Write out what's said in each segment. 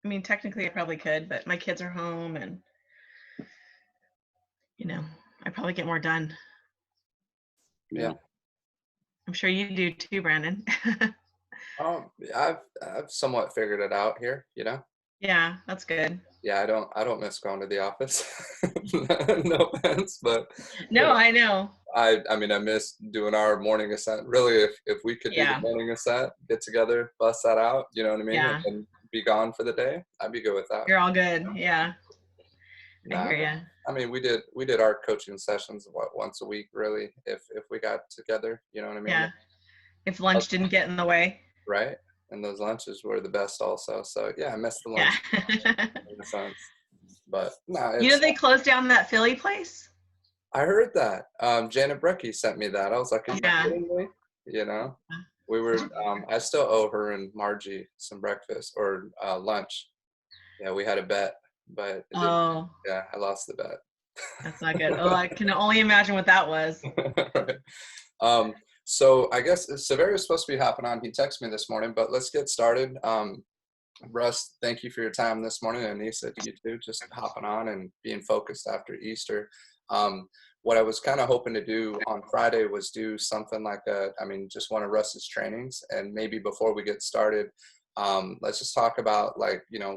I mean, technically I probably could, but my kids are home and, I probably get more done. Yeah. I'm sure you do too, Brandon. I've somewhat figured it out here, you know? Yeah, that's good. Yeah, I don't miss going to the office. No offense, but you No, know, I know. I mean, I miss doing our morning ascent. Really, if we could do the Yeah, morning ascent, get together, bust that out, you know what I mean, and yeah. then be gone for the day, I'd be good with that. You're all good. Yeah, I Nah, hear you. I mean, we did our coaching sessions once a week, really, if we got together, you know what I mean? Yeah. If lunch didn't get in the way. Right? And those lunches were the best also. So yeah, I missed the Yeah. lunch in a sense. But no, They closed down that Philly place? I heard that. Janet Brecky sent me that. I was like, are you Yeah. kidding me? You know, we were, I still owe her and Margie some breakfast or lunch. Yeah, we had a bet, but it didn't, Oh, yeah, I lost the bet. that's not good. Oh, I can only imagine what that was. Right. Um, so I guess Severio is supposed to be hopping on. He texted me this morning, but let's get started. Russ, thank you for your time this morning, and Anissa, to you too, just hopping on and being focused after Easter. What I was kind of hoping to do on Friday was do something like just one of Russ's trainings, and maybe before we get started, let's just talk about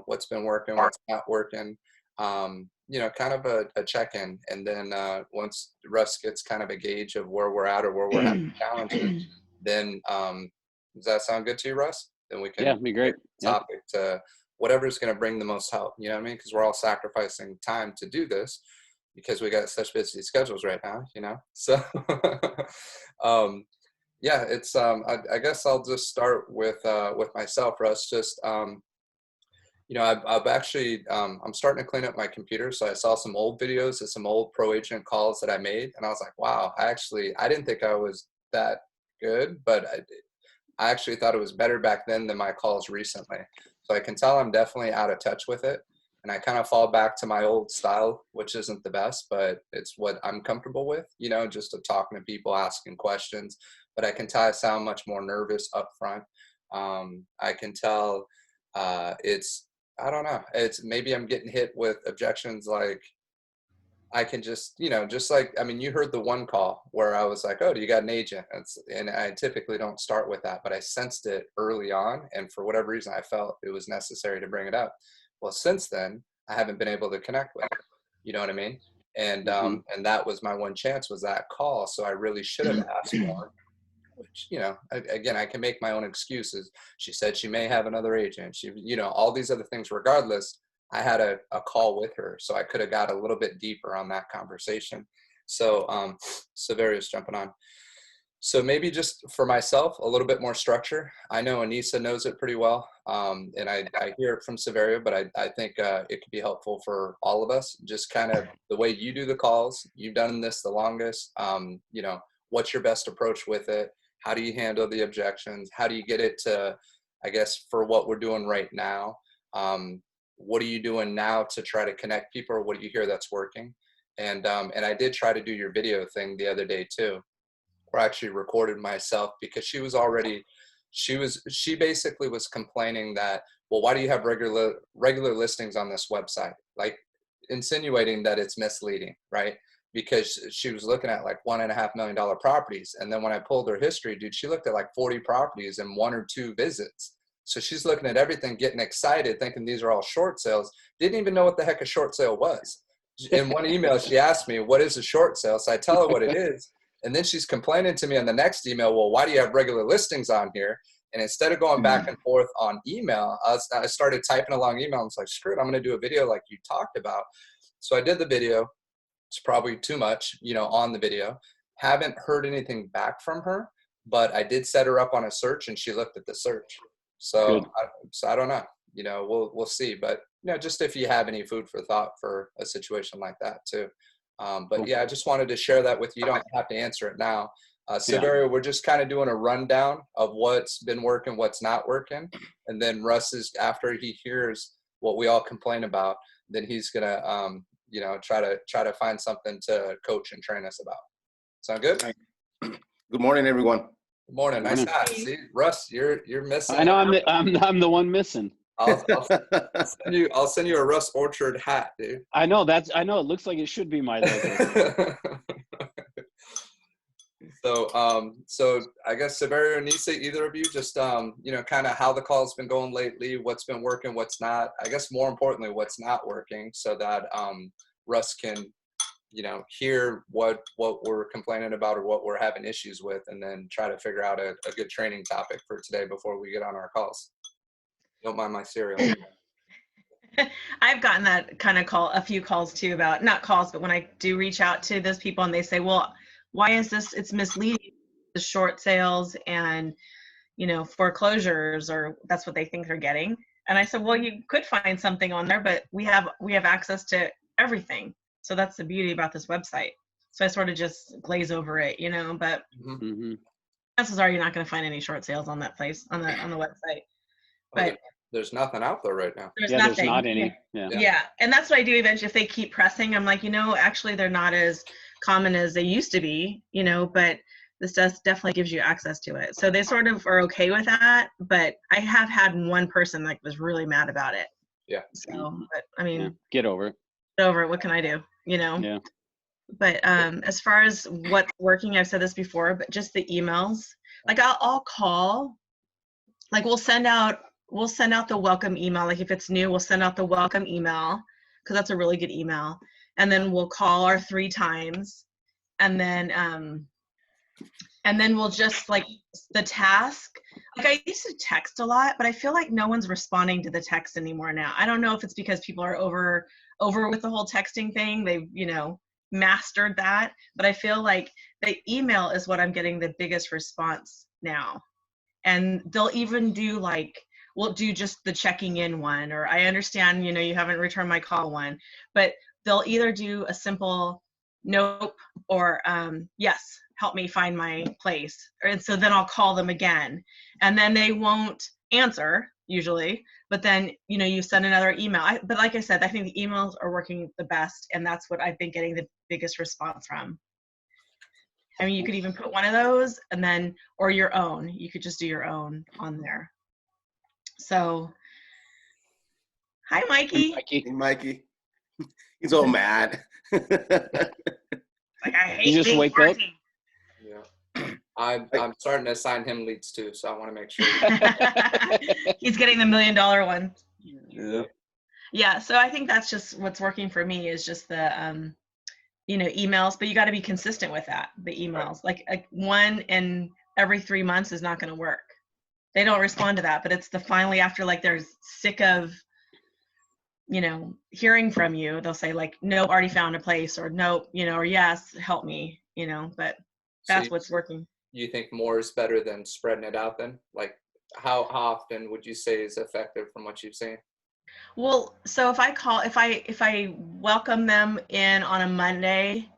what's been working, what's not working, kind of a check-in, and then once Russ gets kind of a gauge of where we're at or where we're having challenges, then does that sound good to you, Russ? Then we can Yeah, take be great. the topic to whatever's going to bring the most help. You know what I mean? Because we're all sacrificing time to do this because we got such busy schedules right now. So yeah, it's I guess I'll just start with myself, Russ. Just I've actually I'm starting to clean up my computer, so I saw some old videos of some old ProAgent calls that I made, and I was like, wow, I didn't think I was that good, but I actually thought it was better back then than my calls recently. So I can tell I'm definitely out of touch with it. And I kind of fall back to my old style, which isn't the best, but it's what I'm comfortable with, just talking to people, asking questions. But I can tell I sound much more nervous up front. I can tell I don't know, it's maybe I'm getting hit with objections like, I can just like, I mean, you heard the one call where I was like, oh, do you got an agent? And I typically don't start with that, but I sensed it early on. And for whatever reason, I felt it was necessary to bring it up. Well, since then, I haven't been able to connect with her. You know what I mean? And that was my one chance, was that call. So I really should have asked more, which, again, I can make my own excuses. She said she may have another agent. All these other things. Regardless, I had a call with her, so I could have got a little bit deeper on that conversation. So, Severius jumping on. So maybe just for myself, a little bit more structure. I know Anissa knows it pretty well, and I hear it from Severio, but I think it could be helpful for all of us. Just kind of the way you do the calls. You've done this the longest. What's your best approach with it? How do you handle the objections? How do you get it to, I guess, for what we're doing right now? What are you doing now to try to connect people, or what do you hear that's working? And I did try to do your video thing the other day too, where I actually recorded myself, because she basically was complaining that, well, why do you have regular listings on this website? Like insinuating that it's misleading, right? Because she was looking at like $1.5 million properties. And then when I pulled her history, dude, she looked at like 40 properties in 1 or 2 visits. So she's looking at everything, getting excited, thinking these are all short sales. Didn't even know what the heck a short sale was. In one email, she asked me, what is a short sale? So I tell her what it is. And then she's complaining to me on the next email, well, why do you have regular listings on here? And instead of going back and forth on email, I started typing along email. I was like, screw it, I'm going to do a video like you talked about. So I did the video. It's probably too much, on the video. Haven't heard anything back from her, but I did set her up on a search, and she looked at the search. So I don't know. We'll see. But just if you have any food for thought for a situation like that too. But yeah, I just wanted to share that with you. You don't have to answer it now. Severio, we're just kind of doing a rundown of what's been working, what's not working. And then Russ is, after he hears what we all complain about, then he's going to, try to find something to coach and train us about. Sound good? Good morning, everyone. Good morning. Nice hat. See, Russ, you're missing. I know I'm the one missing. I'll send you a Russ Orchard hat, dude. I know it looks like it should be my logo. So I guess Severio and Anissa, either of you, just kind of how the call's been going lately, what's been working, what's not. I guess more importantly, what's not working, so that Russ can, hear what we're complaining about or what we're having issues with, and then try to figure out a good training topic for today before we get on our calls. Don't mind my cereal. I've gotten that kind of a few calls too, about not calls, but when I do reach out to those people and they say, well, why is this? It's misleading, the short sales and, foreclosures, or that's what they think they're getting. And I said, well, you could find something on there, but we have access to everything. So that's the beauty about this website. So I sort of just glaze over it, but chances are you're not going to find any short sales on that place, on the website. But there's nothing out there right now. There's nothing. There's not any. Yeah. And that's what I do eventually. If they keep pressing, I'm like, actually they're not as common as they used to be, but this definitely gives you access to it. So they sort of are okay with that. But I have had one person that was really mad about it. Yeah. So, but I mean, get over it. Get over it. What can I do? Yeah. But as far as what's working, I've said this before, but just the emails, like I'll call, like we'll send out the welcome email. Like if it's new, we'll send out the welcome email, because that's a really good email. And then we'll call our 3 times. And then we'll just, like, the task, like I used to text a lot, but I feel like no one's responding to the text anymore now. I don't know if it's because people are over with the whole texting thing. They've, mastered that, but I feel like the email is what I'm getting the biggest response now. And they'll even do we'll do just the checking in one, or I understand, you haven't returned my call one, but they'll either do a simple nope or yes, help me find my place. And so then I'll call them again, and then they won't answer usually, but then, you send another email. But like I said, I think the emails are working the best, and that's what I've been getting the biggest response from. I mean, you could even put one of those, and then, or your own. You could just do your own on there. So, hi, Mikey. Hey, Mikey. He's all mad. Like, I hate you just wake up. Yeah. I'm starting to assign him leads too, so I want to make sure. He's getting the $1 million one. Yeah. Yeah, so I think that's just what's working for me, is just the emails, but you got to be consistent with that. The emails, like one in every 3 months is not going to work. They don't respond to that, but it's the finally after, like, they're sick of hearing from you, they'll say like, nope, already found a place, or nope, or yes, help me, but that's what's working. You think more is better than spreading it out then? Like how often would you say is effective from what you've seen? Well, so if I welcome them in on a Monday,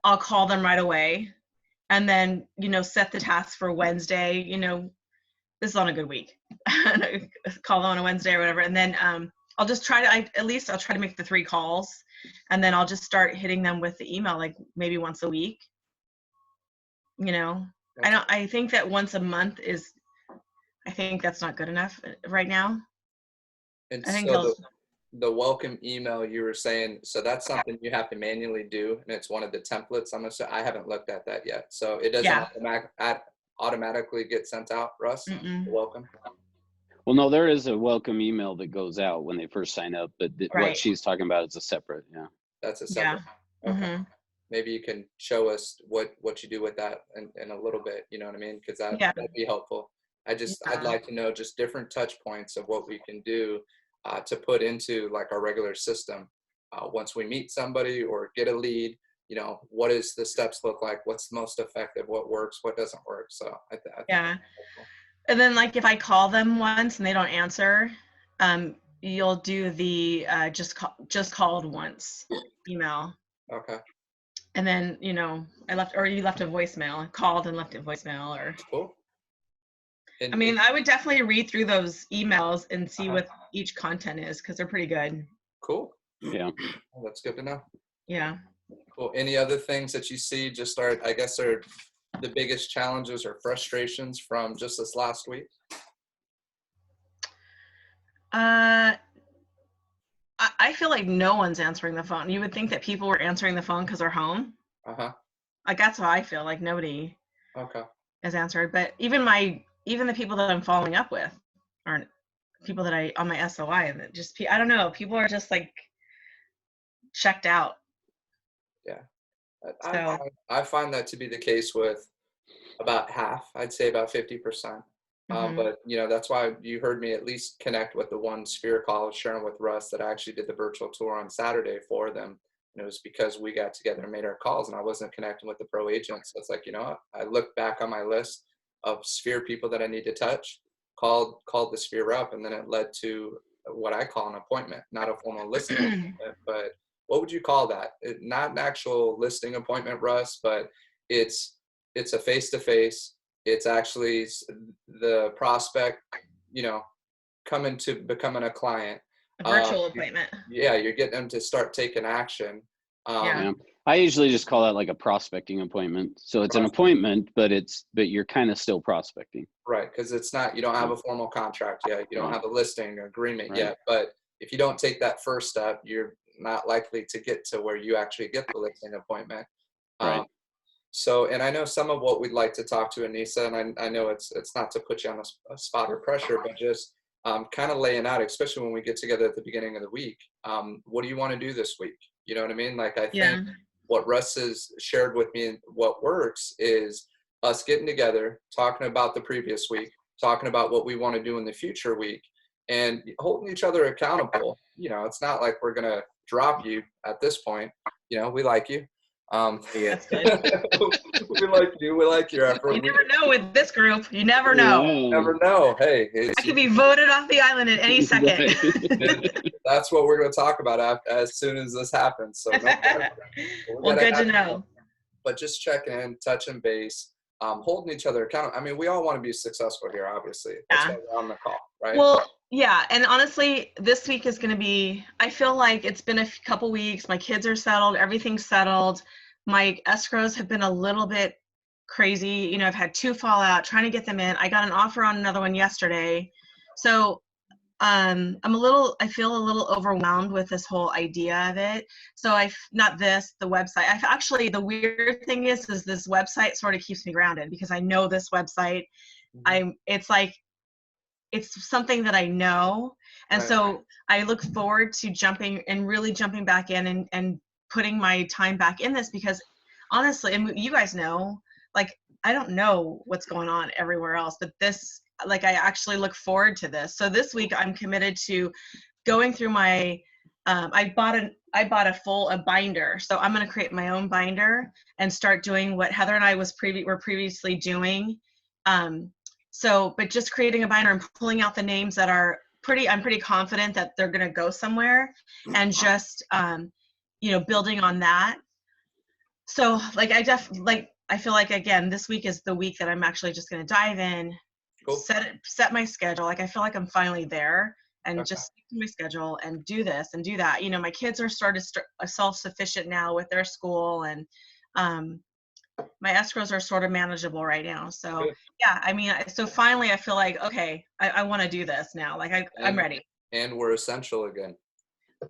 I'll call them right away, and then, set the task for Wednesday, this is on a good week, call them on a Wednesday or whatever. And then, I'll just try to, I'll try to make the 3 calls, and then I'll just start hitting them with the email, like maybe once a week. I think that once a month I think that's not good enough right now. And I think so the welcome email you were saying, so that's something you have to manually do, and it's one of the templates. I haven't looked at that yet. So it doesn't automatically get sent out, Russ? Welcome. Well, no, there is a welcome email that goes out when they first sign up, but what she's talking about is a separate, That's a separate. Yeah. Okay. Maybe you can show us what you do with that in a little bit, you know what I mean? Because that'd be helpful. I'd like to know just different touch points of what we can do to put into like our regular system. Once we meet somebody or get a lead, what does the steps look like? What's the most effective? What works? What doesn't work? So I think yeah. And then, like, if I call them once and they don't answer, you'll do the just called once email. Okay. And then, you left a voicemail, called and left a voicemail, or. Cool. I mean, I would definitely read through those emails and see what each content is, because they're pretty good. Cool. Yeah. Well, that's good to know. Yeah. Cool. Any other things that you see are the biggest challenges or frustrations from just this last week? I feel like no one's answering the phone. You would think that people were answering the phone because they're home. Uh-huh. Like that's how I feel. Like nobody Okay. has answered. But even the people that I'm following up with aren't people that I on my SOI, and just I don't know. People are just like checked out. Yeah. So I find that to be the case with about half. I'd say about 50%. But that's why you heard me at least connect with the one Sphere call I was sharing with Russ that I actually did the virtual tour on Saturday for them. And it was because we got together and made our calls, and I wasn't connecting with the pro agents. So it's like, you know what? I looked back on my list of Sphere people that I need to touch, called the Sphere rep, and then it led to what I call an appointment, not a formal listing appointment, but what would you call that? Not an actual listing appointment, Russ, but it's a face-to-face. It's actually the prospect, coming to becoming a client. a virtual appointment. Yeah, you're getting them to start taking action. Yeah. I usually just call that like a prospecting appointment. So it's an appointment, but you're kind of still prospecting. Right, because you don't have a formal contract yet. You don't have a listing agreement yet. But if you don't take that first step, you're not likely to get to where you actually get the listing appointment. Right. So, and I know some of what we'd like to talk to Anissa, and I know it's not to put you on a spot or pressure, but just kind of laying out, especially when we get together at the beginning of the week. What do you want to do this week? You know what I mean? Like, I think what Russ has shared with me and what works is us getting together, talking about the previous week, talking about what we want to do in the future week, and holding each other accountable. It's not like we're going to drop you at this point. We like you. That's good. we like your effort. You never know with this group. You never know. You never know. Hey, I could be voted off the island at any second. That's what we're going to talk about as soon as this happens. So, well, good to know. But just checking in, touching base, holding each other accountable. I mean, we all want to be successful here, obviously. That's why we're on the call, right? Well, yeah. And honestly, this week is going to be, I feel like it's been a couple weeks. My kids are settled. Everything's settled. My escrows have been a little bit crazy. I've had 2 fall out, trying to get them in. I got an offer on another one yesterday. So I feel a little overwhelmed with this whole idea of it. So the website. The weird thing is this website sort of keeps me grounded because I know this website. It's something that I know. And so I look forward to jumping back in and putting my time back in this, because honestly, and you guys know, like, I don't know what's going on everywhere else, but this, like, I actually look forward to this. So this week I'm committed to going through my, I bought a binder. So I'm going to create my own binder and start doing what Heather and I were previously doing. But just creating a binder and pulling out the names that are I'm pretty confident that they're going to go somewhere, and just, building on that. So I feel like, again, this week is the week that I'm actually just going to dive in, set my schedule. Like, I feel like I'm finally there, and just stick to my schedule and do this and do that. My kids are self-sufficient now with their school, and my escrows are sort of manageable right now. So so finally I feel like, okay, I want to do this now. Like I'm ready. And we're essential again.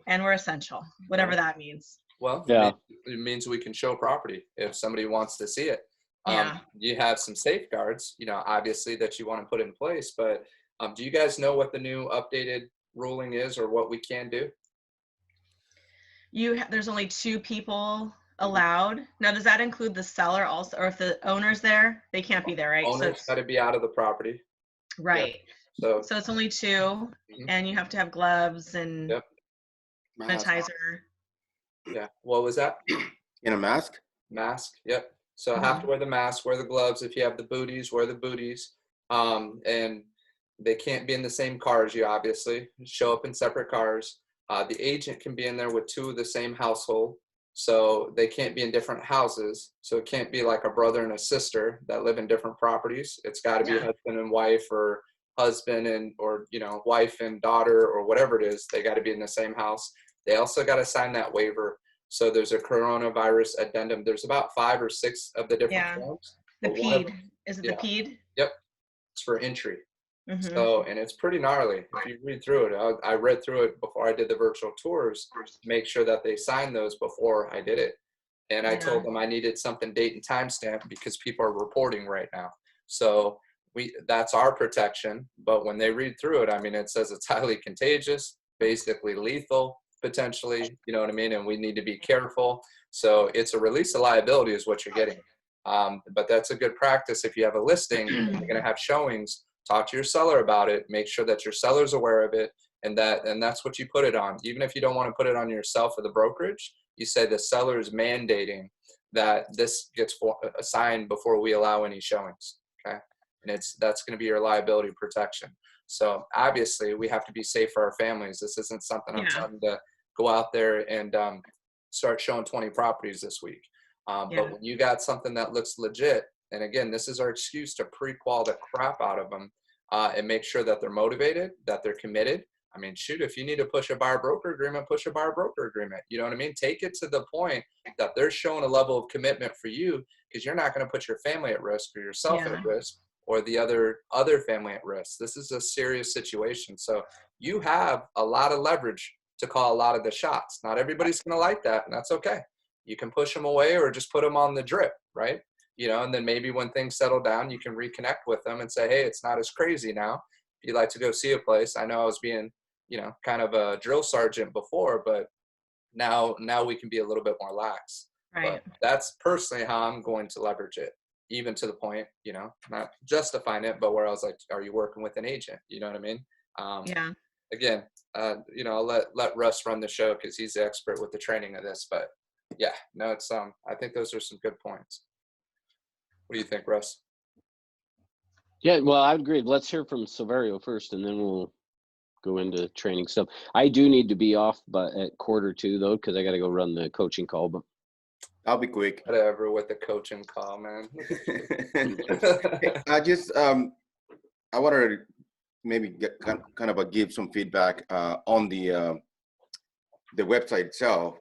And we're essential, whatever that means. Well, it means we can show property if somebody wants to see it. You have some safeguards, obviously, that you want to put in place, but do you guys know what the new updated ruling is, or what we can do? There's only 2 people allowed. Now, does that include the seller also, or if the owner's there, they can't be there, right? Owners got to be out of the property. Right. Yeah. So it's only 2, and you have to have gloves and sanitizer. Yeah. What was that? In a mask? Mask. Yep. So have to wear the mask, wear the gloves. If you have the booties, wear the booties. And they can't be in the same car as you, obviously. Show up in separate cars. The agent can be in there with 2 of the same household. So they can't be in different houses. So it can't be like a brother and a sister that live in different properties. It's got to be husband and wife, or husband and, or, wife and daughter, or whatever it is. They got to be in the same house. They also got to sign that waiver. So there's a coronavirus addendum. There's about 5 or 6 of the different forms. The PED. Is it the PED? Yep. It's for entry. So, and it's pretty gnarly. If you read through it, I read through it before I did the virtual tours, make sure that they signed those before I did it. And I told them I needed something date and time stamp because people are reporting right now. So that's our protection. But when they read through it, I mean, it says it's highly contagious, basically lethal, potentially, you know what I mean? And we need to be careful. So it's a release of liability is what you're getting. But that's a good practice. If you have a listing, you're going to have showings, talk to your seller about it, make sure that your seller's aware of it, and that's what you put it on. Even if you don't want to put it on yourself or the brokerage, you say the seller is mandating that this gets assigned before we allow any showings. Okay. And that's going to be your liability protection. So obviously we have to be safe for our families. This isn't something I'm trying to go out there and start showing 20 properties this week. But when you got something that looks legit, and again, this is our excuse to pre-qual the crap out of them and make sure that they're motivated, that they're committed. I mean, shoot, if you need to push a buyer-broker agreement, push a buyer-broker agreement. You know what I mean? Take it to the point that they're showing a level of commitment for you, because you're not going to put your family at risk or yourself at risk or the other family at risk. This is a serious situation. So you have a lot of leverage to call a lot of the shots. Not everybody's going to like that, and that's okay. You can push them away or just put them on the drip, right? You know, and then maybe when things settle down, you can reconnect with them and say, hey, it's not as crazy now. If you'd like to go see a place, I know I was being, you know, kind of a drill sergeant before, but now we can be a little bit more lax. Right. But that's personally how I'm going to leverage it, even to the point, you know, not justifying it, but where I was like, are you working with an agent? You know what I mean? Again, you know, I'll let Russ run the show because he's the expert with the training of this, but yeah, no, it's I think those are some good points. What do you think, Russ? Yeah, well, I agree. Let's hear from Silverio first, and then we'll go into training stuff. I do need to be off, but at 1:45 though, because I got to go run the coaching call. But I'll be quick. Whatever with the coaching call, man. I just I wanted to maybe get kind of give some feedback on the website itself.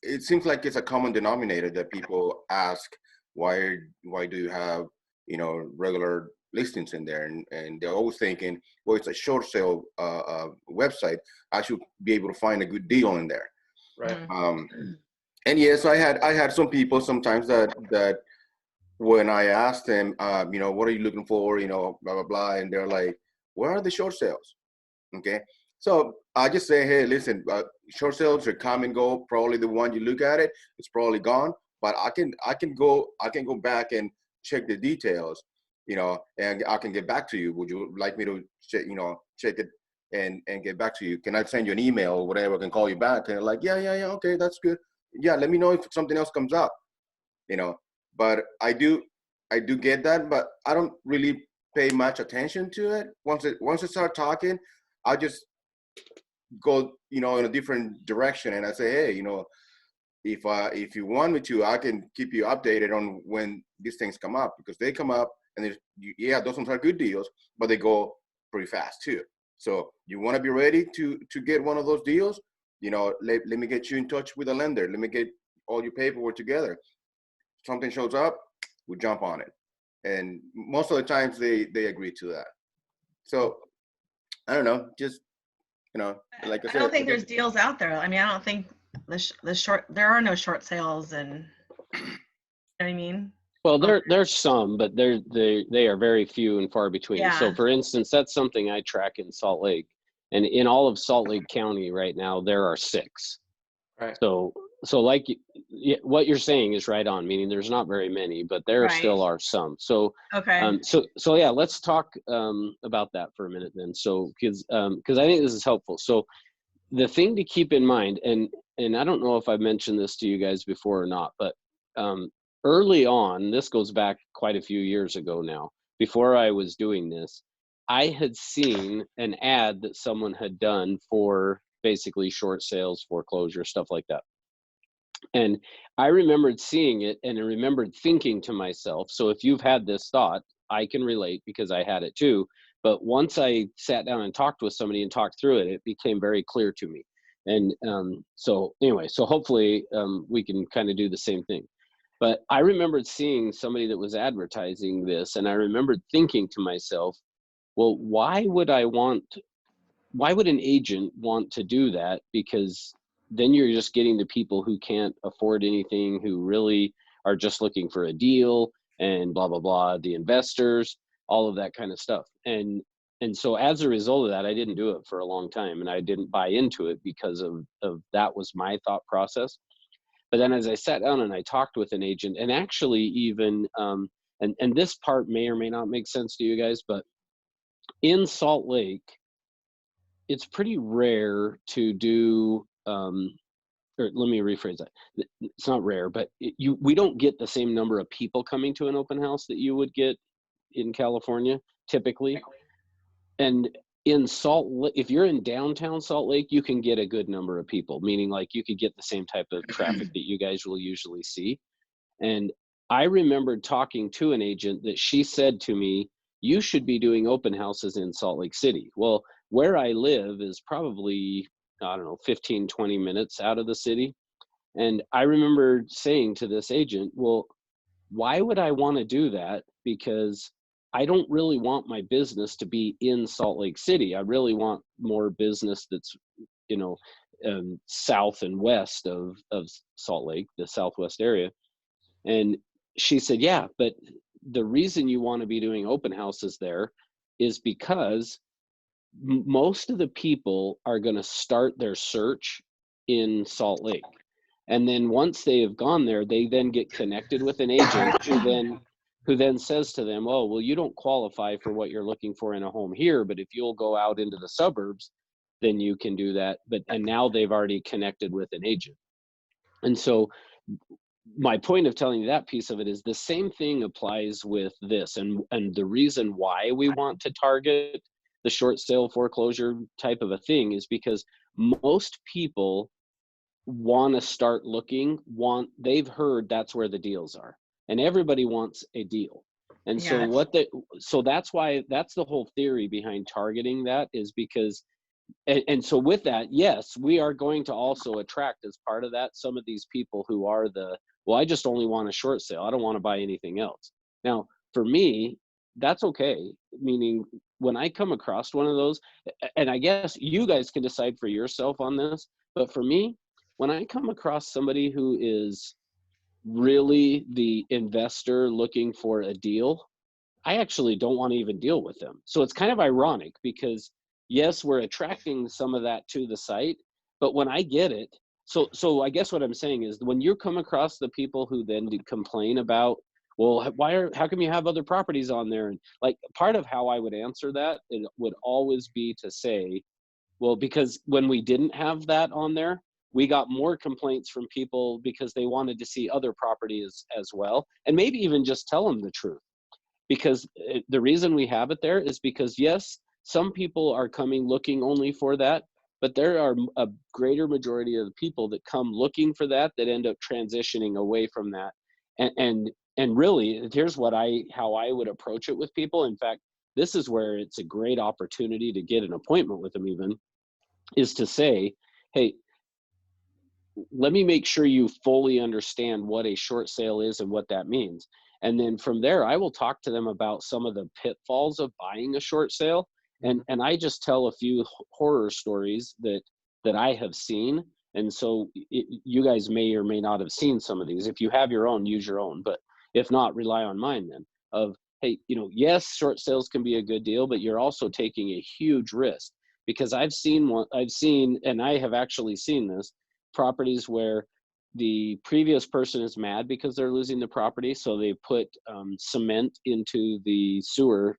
It seems like it's a common denominator that people ask, why do you have, you know, regular listings in there? And they're always thinking, well, it's a short sale website. I should be able to find a good deal in there. Right. And yes, I had some people sometimes that when I asked them, you know, what are you looking for, you know, blah, blah, blah. And they're like, where are the short sales? Okay. So I just say, hey, listen, short sales are come and go. Probably the one you look at it, it's probably gone. But I can go back and check the details, you know, and I can get back to you. Would you like me to check, you know, check it and get back to you? Can I send you an email or whatever? I can call you back. And like, yeah, okay, that's good. Yeah, let me know if something else comes up, you know. But I do get that, but I don't really pay much attention to it. Once I start talking, I just go, you know, in a different direction, and I say, hey, you know, if you want me to, I can keep you updated on when these things come up, because they come up and yeah, those ones are good deals, but they go pretty fast too. So you want to be ready to get one of those deals, you know, let me get you in touch with a lender. Let me get all your paperwork together. Something shows up, we jump on it. And most of the times they agree to that. So I don't know, just, you know, like I said, I don't think there's deals out there. I mean, I don't think there are no short sales, and you know what I mean? Well, there's some, but they are very few and far between. Yeah. So for instance, that's something I track in Salt Lake, and in all of Salt Lake County right now, there are 6. Right. So like what you're saying is right on, meaning there's not very many, but there still are some. So okay. So yeah, let's talk about that for a minute then. So because I think this is helpful. So the thing to keep in mind, and I don't know if I've mentioned this to you guys before or not, but early on, this goes back quite a few years ago now, before I was doing this, I had seen an ad that someone had done for basically short sales, foreclosure, stuff like that. And I remembered seeing it, and I remembered thinking to myself, so if you've had this thought, I can relate because I had it too. But once I sat down and talked with somebody and talked through it, it became very clear to me. And so anyway, so hopefully we can kind of do the same thing. But I remembered seeing somebody that was advertising this, and I remembered thinking to myself, well, why would an agent want to do that? Because then you're just getting the people who can't afford anything, who really are just looking for a deal, and blah, blah, blah, the investors, all of that kind of stuff. And so as a result of that, I didn't do it for a long time, and I didn't buy into it because of that was my thought process. But then as I sat down and I talked with an agent, and actually even, and this part may or may not make sense to you guys, but in Salt Lake, it's pretty rare to do, or let me rephrase that. It's not rare, but we don't get the same number of people coming to an open house that you would get in California typically. And in Salt Lake, if you're in downtown Salt Lake, you can get a good number of people, meaning like you could get the same type of traffic that you guys will usually see. And I remembered talking to an agent that she said to me, you should be doing open houses in Salt Lake City. Well, where I live is probably, I don't know, 15, 20 minutes out of the city. And I remember saying to this agent, well, why would I want to do that? Because I don't really want my business to be in Salt Lake City. I really want more business that's, you know, south and west of Salt Lake, the southwest area. And she said, yeah, but the reason you want to be doing open houses there is because most of the people are going to start their search in Salt Lake. And then once they have gone there, they then get connected with an agent who then says to them, oh, well, you don't qualify for what you're looking for in a home here, but if you'll go out into the suburbs, then you can do that. And now they've already connected with an agent. And so my point of telling you that piece of it is the same thing applies with this. And the reason why we want to target the short sale foreclosure type of a thing is because most people want to start looking, they've heard that's where the deals are, and everybody wants a deal. And Yes. so that's why, that's the whole theory behind targeting that, is because, and so with that, yes, we are going to also attract, as part of that, some of these people who are well, I just only want a short sale, I don't want to buy anything else. Now, for me, that's okay. Meaning, when I come across one of those, and I guess you guys can decide for yourself on this, but for me, when I come across somebody who is really the investor looking for a deal, I actually don't want to even deal with them. So it's kind of ironic, because yes, we're attracting some of that to the site, but when I get it, so I guess what I'm saying is, when you come across the people who then complain about, well, how come you have other properties on there? And like, part of how I would answer that, it would always be to say, well, because when we didn't have that on there, we got more complaints from people because they wanted to see other properties as well, and maybe even just tell them the truth. Because the reason we have it there is because, yes, some people are coming looking only for that, but there are a greater majority of the people that come looking for that end up transitioning away from that. And really, here's how I would approach it with people. In fact, this is where it's a great opportunity to get an appointment with them, even, is to say, hey, let me make sure you fully understand what a short sale is and what that means. And then from there, I will talk to them about some of the pitfalls of buying a short sale. And I just tell a few horror stories that I have seen. And so you guys may or may not have seen some of these. If you have your own, use your own. But if not, rely on mine then. Of, hey, yes, short sales can be a good deal, but you're also taking a huge risk. Because I've seen, and I have actually seen this, properties where the previous person is mad because they're losing the property, so they put cement into the sewer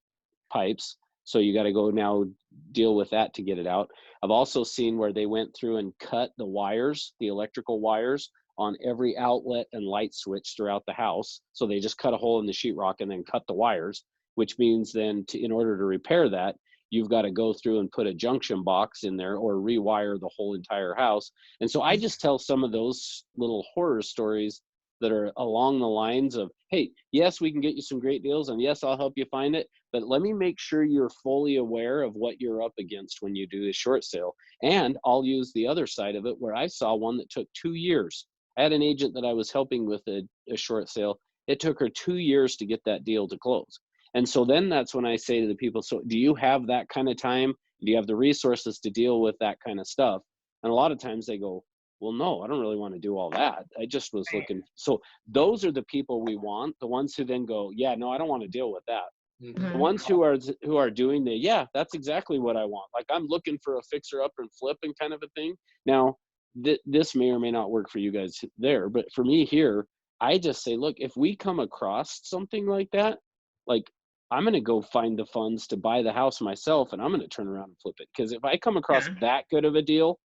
pipes, so you got to go now deal with that to get it out. I've also seen where they went through and cut the wires, the electrical wires, on every outlet and light switch throughout the house. So they just cut a hole in the sheetrock and then cut the wires, which means then in order to repair that, you've got to go through and put a junction box in there or rewire the whole entire house. And so I just tell some of those little horror stories that are along the lines of, hey, yes, we can get you some great deals, and yes, I'll help you find it, but let me make sure you're fully aware of what you're up against when you do a short sale. And I'll use the other side of it, where I saw one that took 2 years. I had an agent that I was helping with a short sale. It took her 2 years to get that deal to close. And so then that's when I say to the people, so do you have that kind of time? Do you have the resources to deal with that kind of stuff? And a lot of times they go, well, no, I don't really want to do all that. I just was Right. looking. So those are the people we want, the ones who then go, yeah, no, I don't want to deal with that. Mhm. The ones who are doing the, yeah, that's exactly what I want. Like, I'm looking for a fixer up and flip and kind of a thing. Now, this may or may not work for you guys there, but for me here, I just say, look, if we come across something like that, like, I'm going to go find the funds to buy the house myself, and I'm going to turn around and flip it. Because if I come across Yeah. that good of a deal,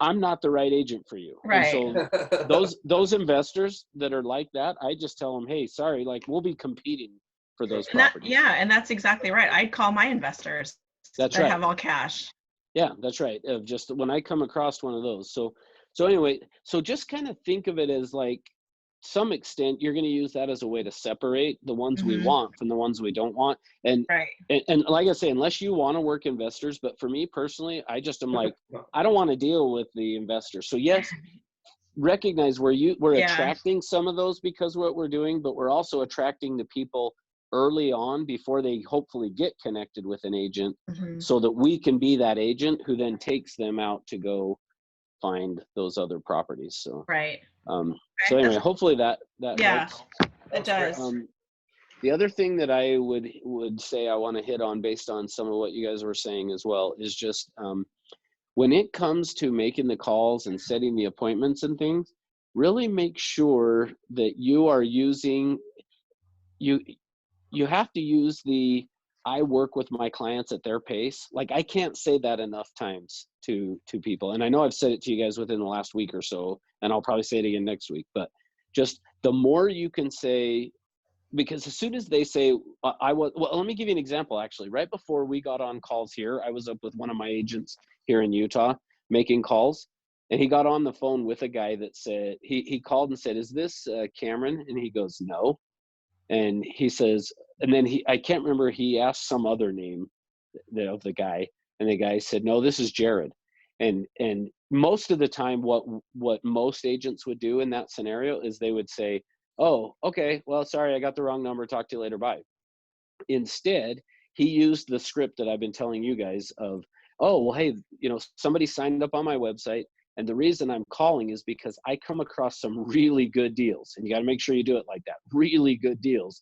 I'm not the right agent for you. Right. And so those investors that are like that, I just tell them, hey, sorry, like, we'll be competing for those properties. And that's exactly right. I'd call my investors That's that right. have all cash. Yeah, that's right. Just when I come across one of those. So anyway, so just kind of think of it as, like, some extent you're going to use that as a way to separate the ones we want from the ones we don't want. And Right. and like I say, unless you want to work investors, but for me personally, I just am like, I don't want to deal with the investors. So yes, recognize we're attracting some of those because of what we're doing, but we're also attracting the people early on before they hopefully get connected with an agent, so that we can be that agent who then takes them out to go find those other properties. So Right. So anyway, hopefully that Yeah, helps. it does. The other thing that I would say I want to hit on, based on some of what you guys were saying as well, is just when it comes to making the calls and setting the appointments and things, really make sure that you are using, you have to use the, I work with my clients at their pace. Like, I can't say that enough times to people. And I know I've said it to you guys within the last week or so, and I'll probably say it again next week, but just the more you can say, because as soon as they say, well, let me give you an example. Actually, right before we got on calls here, I was up with one of my agents here in Utah making calls, and he got on the phone with a guy that said, he called and said, is this Cameron? And he goes, no. And he says, and then I can't remember, he asked some other name of the guy, and the guy said, no, this is Jared. And most of the time, what most agents would do in that scenario is they would say, oh, okay, well, sorry, I got the wrong number, talk to you later, bye. Instead, he used the script that I've been telling you guys of, oh, well, hey, somebody signed up on my website, and the reason I'm calling is because I come across some really good deals, and you got to make sure you do it like that, really good deals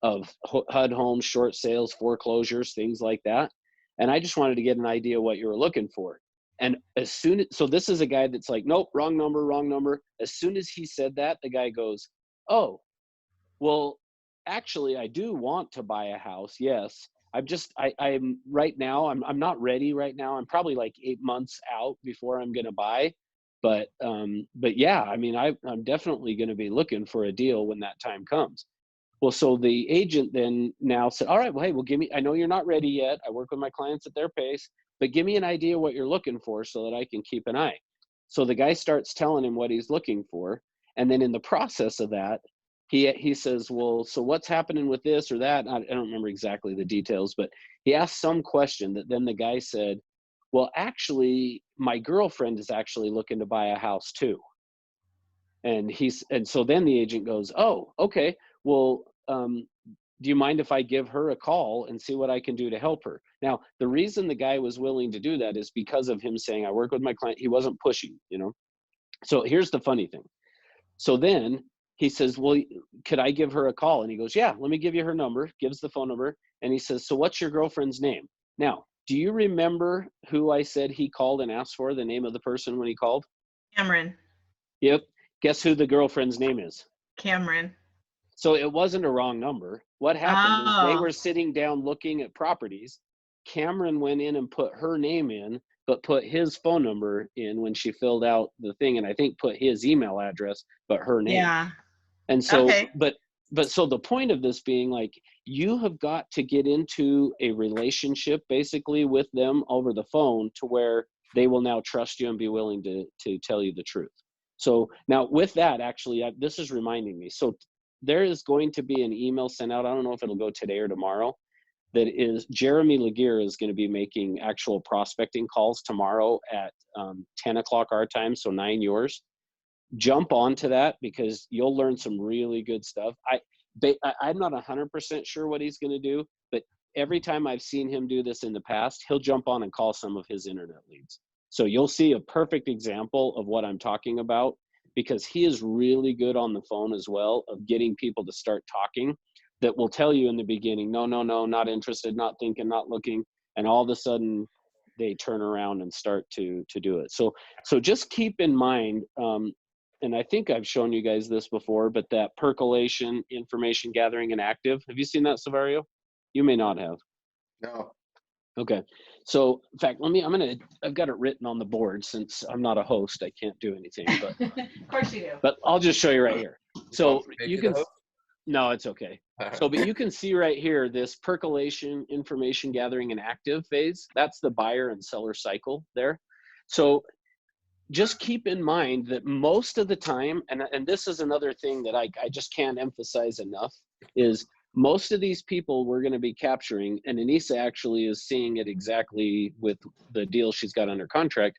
of HUD homes, short sales, foreclosures, things like that. And I just wanted to get an idea what you were looking for. And so this is a guy that's like, nope, wrong number. As soon as he said that, the guy goes, oh, well, actually, I do want to buy a house. Yes. I'm right now, I'm not ready right now. I'm probably like 8 months out before I'm going to buy. But yeah, I mean, I'm definitely going to be looking for a deal when that time comes. Well, so the agent then now said, all right, well, hey, I know you're not ready yet. I work with my clients at their pace, but give me an idea what you're looking for so that I can keep an eye. So the guy starts telling him what he's looking for. And then in the process of that, he says, well, so what's happening with this or that? I don't remember exactly the details, but he asked some question that then the guy said, well, actually, my girlfriend is actually looking to buy a house too. And so then the agent goes, oh, okay, well, do you mind if I give her a call and see what I can do to help her? Now, the reason the guy was willing to do that is because of him saying, I work with my client. He wasn't pushing, So here's the funny thing. So then he says, well, could I give her a call? And he goes, yeah, let me give you her number, gives the phone number. And he says, so what's your girlfriend's name? Now, do you remember who I said he called and asked for, the name of the person when he called? Cameron. Yep. Guess who the girlfriend's name is? Cameron. So it wasn't a wrong number. What happened is they were sitting down looking at properties. Cameron went in and put her name in, but put his phone number in when she filled out the thing, and I think put his email address, but her name. Yeah. And so, okay. but so the point of this being, like, you have got to get into a relationship basically with them over the phone to where they will now trust you and be willing to tell you the truth. So now with that, actually, this is reminding me. So there is going to be an email sent out. I don't know if it'll go today or tomorrow. That is, Jeremy Laguerre is going to be making actual prospecting calls tomorrow at 10 o'clock our time, so 9 yours. Jump onto that because you'll learn some really good stuff. I'm not 100% sure what he's going to do, but every time I've seen him do this in the past, he'll jump on and call some of his internet leads. So you'll see a perfect example of what I'm talking about, because he is really good on the phone as well of getting people to start talking that will tell you in the beginning, no, not interested, not thinking, not looking. And all of a sudden they turn around and start to do it. So just keep in mind, and I think I've shown you guys this before, but that percolation, information gathering, and active. Have you seen that, Savario? You may not have. No. Okay. So in fact, I've got it written on the board. Since I'm not a host, I can't do anything, but Of course you do. but I'll just show you right here. So you can, the host? no, it's okay. So, but you can see right here, this percolation, information gathering, and active phase. That's the buyer and seller cycle there. So just keep in mind that most of the time, and this is another thing that I just can't emphasize enough, is most of these people we're going to be capturing, and Anissa actually is seeing it exactly with the deal she's got under contract.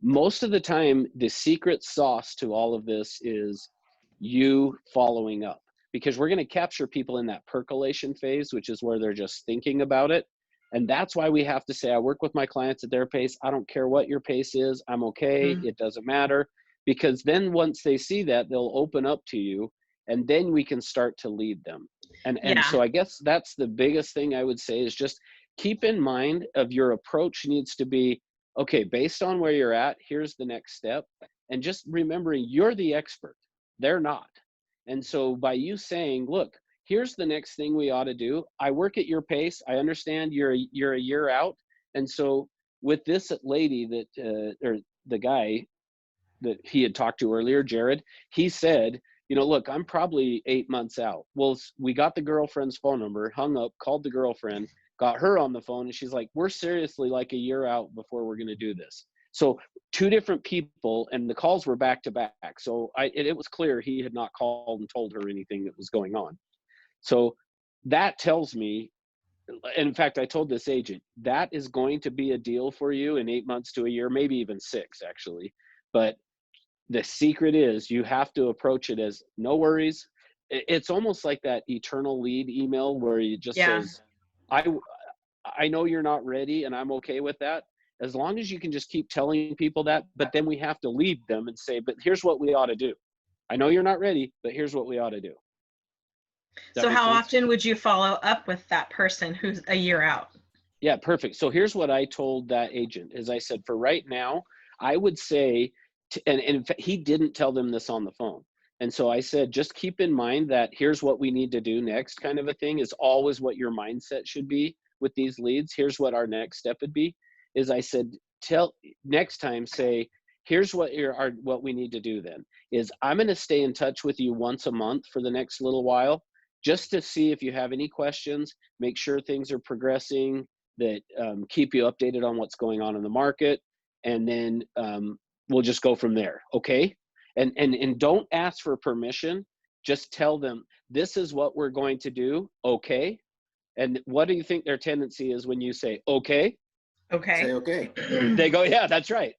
Most of the time, the secret sauce to all of this is you following up, because we're going to capture people in that percolation phase, which is where they're just thinking about it. And that's why we have to say, I work with my clients at their pace. I don't care what your pace is. I'm okay. It doesn't matter. Because then once they see that, they'll open up to you, and then we can start to lead them. And so I guess that's the biggest thing I would say, is just keep in mind of your approach needs to be, okay, based on where you're at, here's the next step. And just remembering you're the expert, they're not. And so by you saying, look, here's the next thing we ought to do. I work at your pace. I understand you're a year out. And so with this lady that, or the guy that he had talked to earlier, Jared, he said, look, I'm probably 8 months out. Well, we got the girlfriend's phone number, hung up, called the girlfriend, got her on the phone, and she's like, we're seriously like a year out before we're going to do this. So 2 different people, and the calls were back to back. So it was clear he had not called and told her anything that was going on. So that tells me, in fact, I told this agent, that is going to be a deal for you in 8 months to a year, maybe even 6 actually. But the secret is you have to approach it as no worries. It's almost like that eternal lead email where you just says, I know you're not ready, and I'm okay with that. As long as you can just keep telling people that, but then we have to lead them and say, but here's what we ought to do. I know you're not ready, but here's what we ought to do. So how often would you follow up with that person who's a year out? Yeah, perfect. So here's what I told that agent is I said, for right now, I would say, and in fact, he didn't tell them this on the phone. And so I said, just keep in mind that here's what we need to do next, kind of a thing, is always what your mindset should be with these leads. Here's what our next step would be, is I said, next time, say, here's what we need to do then, is I'm going to stay in touch with you once a month for the next little while, just to see if you have any questions, make sure things are progressing, that keep you updated on what's going on in the market. And then we'll just go from there. Okay. And don't ask for permission. Just tell them, this is what we're going to do. Okay. And what do you think their tendency is when you say, okay? Okay. Say okay. They go, yeah, that's right.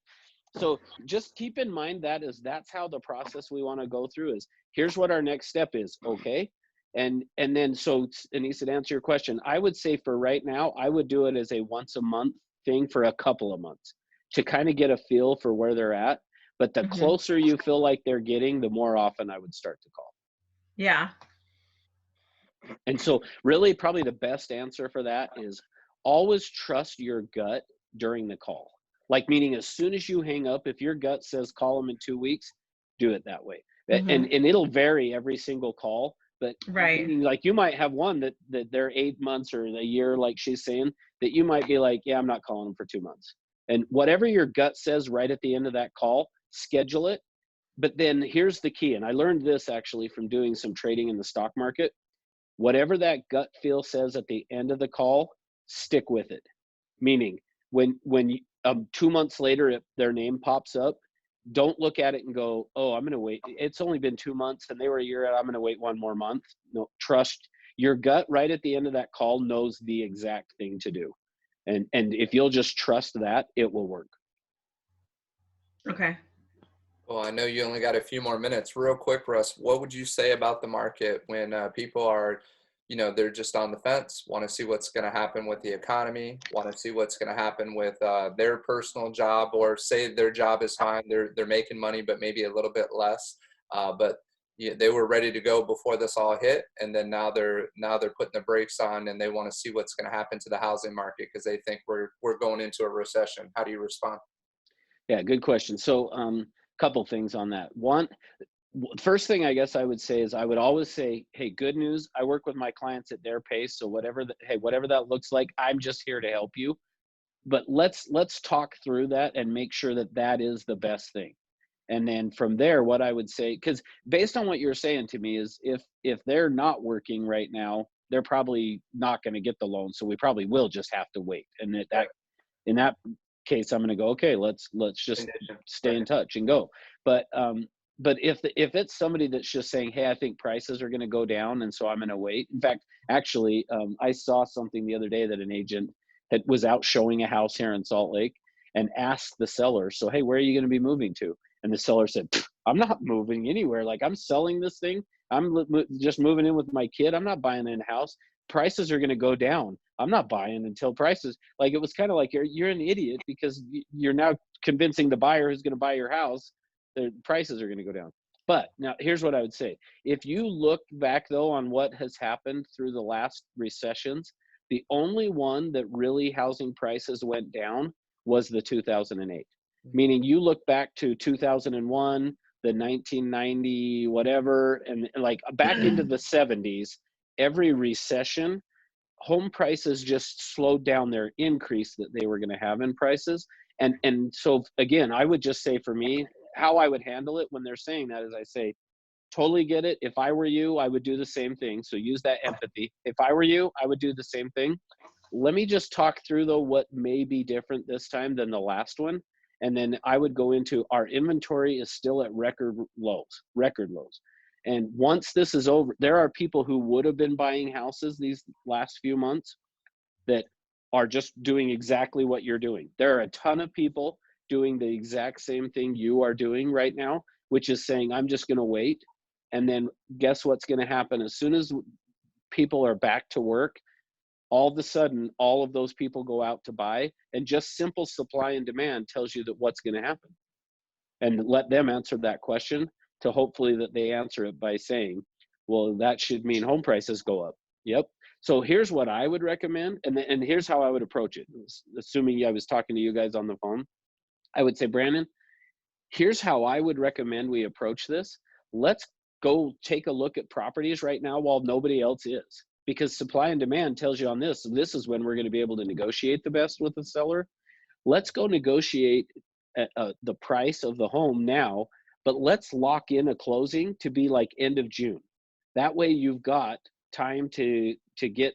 So just keep in mind that's how the process we want to go through is, here's what our next step is. Okay. And then, so Anissa, to answer your question, I would say for right now, I would do it as a once a month thing for a couple of months to kind of get a feel for where they're at. But the closer you feel like they're getting, the more often I would start to call. Yeah. And so really probably the best answer for that is always trust your gut during the call. Like, meaning as soon as you hang up, if your gut says call them in 2 weeks, do it that way. And it'll vary every single call. But meaning, like, you might have one that they're 8 months or a year, like she's saying, that you might be like, yeah, I'm not calling them for 2 months. And whatever your gut says right at the end of that call, schedule it. But then here's the key. And I learned this actually from doing some trading in the stock market. Whatever that gut feel says at the end of the call, stick with it. Meaning when 2 months later, if their name pops up, don't look at it and go, oh, I'm going to wait. It's only been 2 months and they were a year out. I'm going to wait 1 more month. No, trust your gut right at the end of that call knows the exact thing to do. And if you'll just trust that, it will work. Okay. Well, I know you only got a few more minutes. Real quick, Russ, what would you say about the market when people are, they're just on the fence, want to see what's going to happen with the economy, want to see what's going to happen with their personal job, or say their job is fine, they're making money, but maybe a little bit less. But they were ready to go before this all hit, and then now they're putting the brakes on, and they want to see what's going to happen to the housing market because they think we're going into a recession. How do you respond? Yeah, good question. So, couple things on that. One, first thing I guess I would say is I would always say, hey, good news. I work with my clients at their pace. So whatever that looks like, I'm just here to help you. But let's talk through that and make sure that that is the best thing. And then from there, what I would say, because based on what you're saying to me is if they're not working right now, they're probably not going to get the loan. So we probably will just have to wait. And in that case, I'm going to go, okay, let's just stay in touch and go. But if it's somebody that's just saying, hey, I think prices are going to go down, and so I'm going to wait. In fact, actually, I saw something the other day that an agent was out showing a house here in Salt Lake and asked the seller, so, hey, where are you going to be moving to? And the seller said, I'm not moving anywhere. Like, I'm selling this thing. I'm just moving in with my kid. I'm not buying in a house. Prices are going to go down. I'm not buying until prices, like, it was kind of like you're an idiot because you're now convincing the buyer who's going to buy your house the prices are going to go down. But now here's what I would say. If you look back though on what has happened through the last recessions, the only one that really housing prices went down was the 2008. Meaning you look back to 2001, the 1990 whatever, and like back into the 70s, every recession, home prices just slowed down their increase that they were going to have in prices. And so again, I would just say for me, how I would handle it when they're saying that is I say, totally get it. If I were you, I would do the same thing. So use that empathy. If I were you, I would do the same thing. Let me just talk through though what may be different this time than the last one. And then I would go into our inventory is still at record lows. And once this is over, there are people who would have been buying houses these last few months that are just doing exactly what you're doing. There are a ton of people doing the exact same thing you are doing right now, which is saying, I'm just going to wait. And then guess what's going to happen? As soon as people are back to work, all of a sudden, all of those people go out to buy, and just simple supply and demand tells you that what's going to happen. And let them answer that question to hopefully that they answer it by saying, well, that should mean home prices go up. Yep. So here's what I would recommend. And here's how I would approach it. Assuming I was talking to you guys on the phone, I would say, Brandon, here's how I would recommend we approach this. Let's go take a look at properties right now while nobody else is, because supply and demand tells you on this, and this is when we're going to be able to negotiate the best with the seller. Let's go negotiate the price of the home now, but let's lock in a closing to be like end of June. That way you've got time to get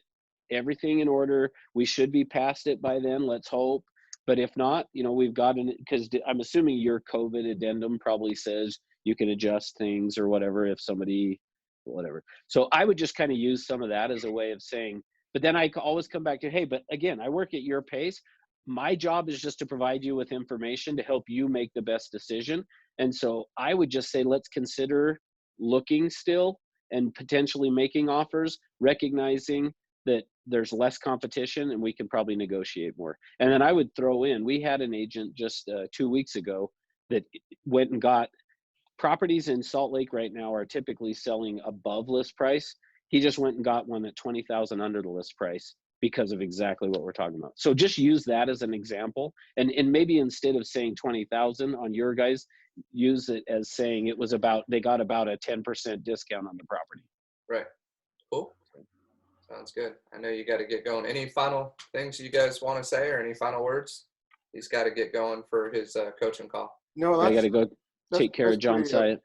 everything in order. We should be past it by then, let's hope. But if not, we've got because I'm assuming your COVID addendum probably says you can adjust things or whatever if somebody, whatever. So I would just kind of use some of that as a way of saying, but then I always come back to, hey, but again, I work at your pace. My job is just to provide you with information to help you make the best decision. And so I would just say, let's consider looking still and potentially making offers, recognizing that there's less competition and we can probably negotiate more. And then I would throw in, we had an agent just 2 weeks ago that went and got properties in Salt Lake right now are typically selling above list price. He just went and got one at 20,000 under the list price because of exactly what we're talking about. So just use that as an example. And maybe instead of saying 20,000 on your guys, use it as saying it was they got about a 10% discount on the property. Right. Cool. Sounds good. I know you got to get going. Any final things you guys want to say or any final words? He's got to get going for his coaching call. No, I got to go take care of John Syatt.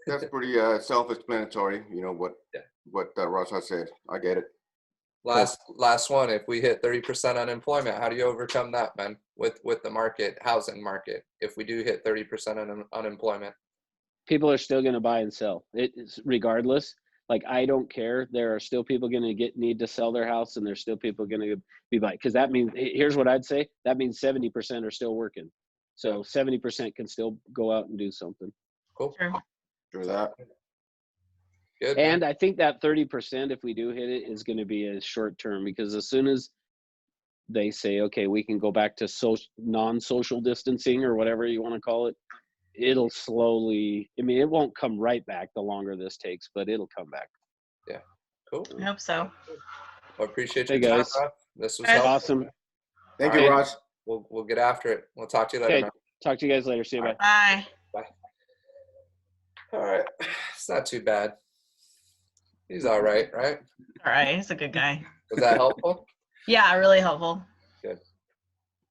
That's pretty self-explanatory. What Russ has said. I get it. Last one. If we hit 30% unemployment, how do you overcome that, man? With the housing market, if we do hit 30% unemployment, people are still going to buy and sell. It's regardless. Like, I don't care. There are still people going to need to sell their house, and there's still people going to be buying. Because that means, here's what I'd say. That means 70% are still working. So 70% can still go out and do something. Cool. Sure. Through that. Good. And I think that 30%, if we do hit it, is going to be a short term, because as soon as they say, okay, we can go back to non-social distancing or whatever you want to call it, it'll slowly, I mean, it won't come right back the longer this takes, but it'll come back. Yeah. Cool. I hope so. Well, appreciate Hey, your time, guys. Russ. This was Guys. helpful. Awesome. Thank All you, right. Ross. We'll get after it. We'll talk to you later, Okay. man. Talk to you guys later. See you. All Bye. Bye. All right. It's not too bad. He's all right, right? All right. He's a good guy. Was that helpful? Yeah, really helpful. Good.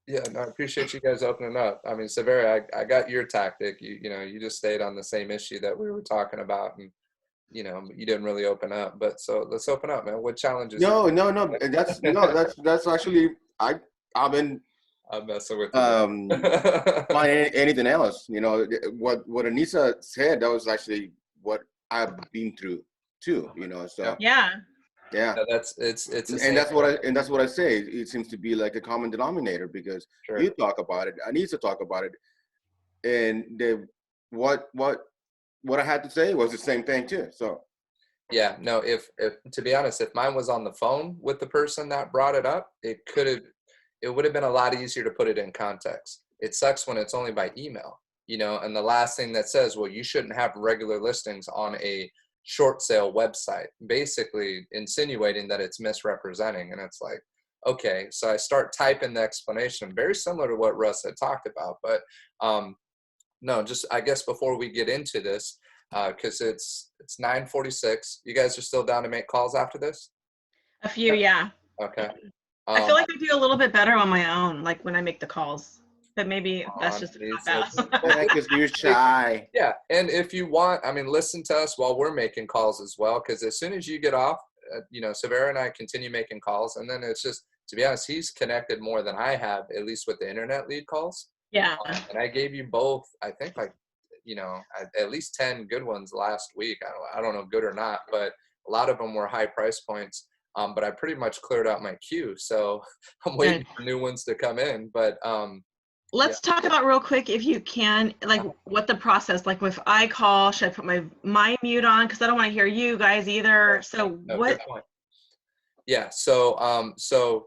Yeah, no, I appreciate you guys opening up. I mean, Severia, I got your tactic. You know, you just stayed on the same issue that we were talking about, and you know, you didn't really open up. But so let's open up, man. What challenges? No. That's actually I've been I'm messing with you. find anything else. You know, what Anissa said, that was actually what I've been through too. You know, so Yeah. yeah. Yeah, it's And that's what I say. It seems to be like a common denominator, because Sure. you talk about it, Anissa talk about it, and what I had to say was the same thing too. So Yeah, no, if to be honest, if mine was on the phone with the person that brought it up, it would have been a lot easier to put it in context. It sucks when it's only by email, you know, and the last thing that says, well, you shouldn't have regular listings on a short sale website, basically insinuating that it's misrepresenting. And it's like, okay, so I start typing the explanation, very similar to what Russ had talked about. But no, just I guess before we get into this, because it's 9:46. You guys are still down to make calls after this? A few, yeah. Okay. I feel like I do a little bit better on my own, like when I make the calls. But maybe that's just a cop out. because you're shy. Yeah, and if you want, I mean, listen to us while we're making calls as well, because as soon as you get off, you know, Severa and I continue making calls, and then it's just, to be honest, he's connected more than I have, at least with the internet lead calls. Yeah. And I gave you both, I think, like, you know, at least 10 good ones last week. I don't know, good or not, but a lot of them were high price points. But I pretty much cleared out my queue, so I'm waiting for new ones to come in. But let's talk about real quick, if you can, like what the process, like if I call, should I put my mute on? Because I don't want to hear you guys either. So no, what? good point. Yeah. So so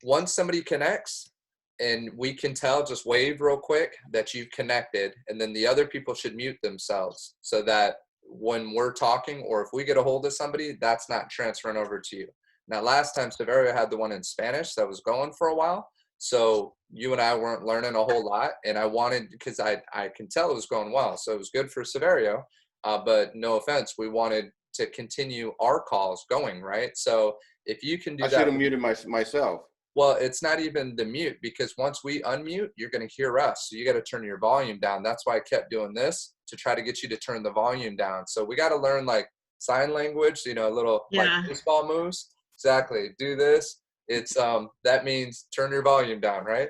once somebody connects, and we can tell, just wave real quick that you've connected, and then the other people should mute themselves so that when we're talking, or if we get a hold of somebody, that's not transferring over to you. Now, last time Severia had the one in Spanish that was going for a while, so you and I weren't learning a whole lot, and I wanted, because I can tell it was going well, so it was good for Severio, but no offense, we wanted to continue our calls going, right? So if you can do that. I should have muted myself. Well, it's not even the mute, because once we unmute, you're going to hear us. So you got to turn your volume down. That's why I kept doing this, to try to get you to turn the volume down. So we got to learn like sign language, you know, a little like baseball moves. Exactly. Do this. It's that means turn your volume down, right?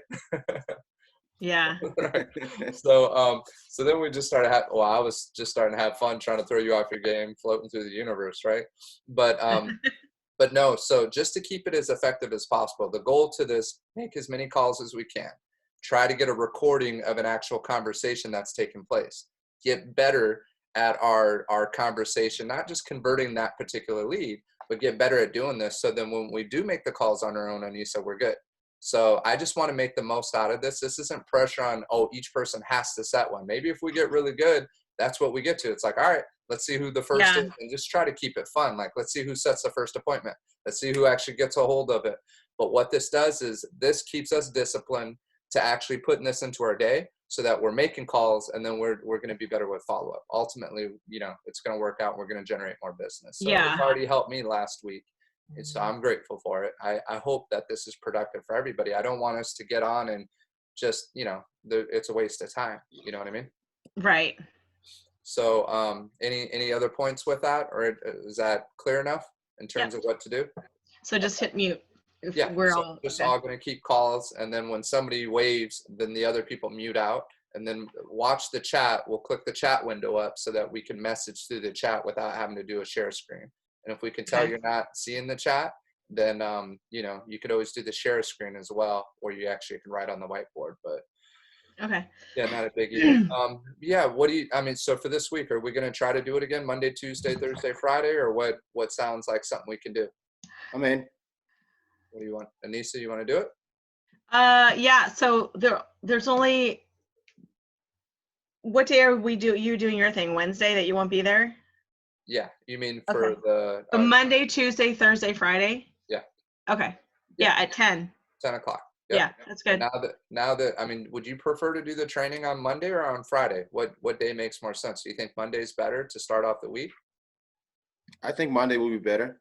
Yeah. Right. So then we just started I was just starting to have fun trying to throw you off your game, floating through the universe, right? But no, so just to keep it as effective as possible, the goal to this, make as many calls as we can. Try to get a recording of an actual conversation that's taken place. Get better at our conversation, not just converting that particular lead, but get better at doing this, so then when we do make the calls on our own, Anissa, we're good. So I just want to make the most out of this. This isn't pressure on, oh, each person has to set one. Maybe if we get really good, that's what we get to. It's like, all right, let's see who the first is, and just try to keep it fun. Like, let's see who sets the first appointment. Let's see who actually gets a hold of it. But what this does is this keeps us disciplined to actually putting this into our day, so that we're making calls, and then we're going to be better with follow-up. Ultimately, you know, it's going to work out. We're going to generate more business. So it's already helped me last week. And so I'm grateful for it. I hope that this is productive for everybody. I don't want us to get on and just, you know, it's a waste of time. You know what I mean? Right. So any other points with that, or is that clear enough in terms of what to do? So just hit mute. Yeah, we're all going to keep calls, and then when somebody waves, then the other people mute out, and then watch the chat. We'll click the chat window up so that we can message through the chat without having to do a share screen. And if we can tell you're not seeing the chat, then you know, you could always do the share screen as well, or you actually can write on the whiteboard. But Okay. Yeah, not a biggie. Yeah, what do you, I mean, so for this week, are we going to try to do it again Monday, Tuesday, Thursday, Friday, or what sounds like something we can do? I'm in. What do you want? Anissa, you want to do it? Yeah, so there's only, what day are you doing your thing? Wednesday that you won't be there? Yeah, you mean Okay. for the, So Monday, Tuesday, Thursday, Friday? yeah, Okay. yeah, Yeah, at 10. 10 o'clock. Yep. Yeah, that's And good. now that, I mean, would you prefer to do the training on Monday or on Friday? What day makes more sense? Do you think Monday's better to start off the week? I think Monday will be better.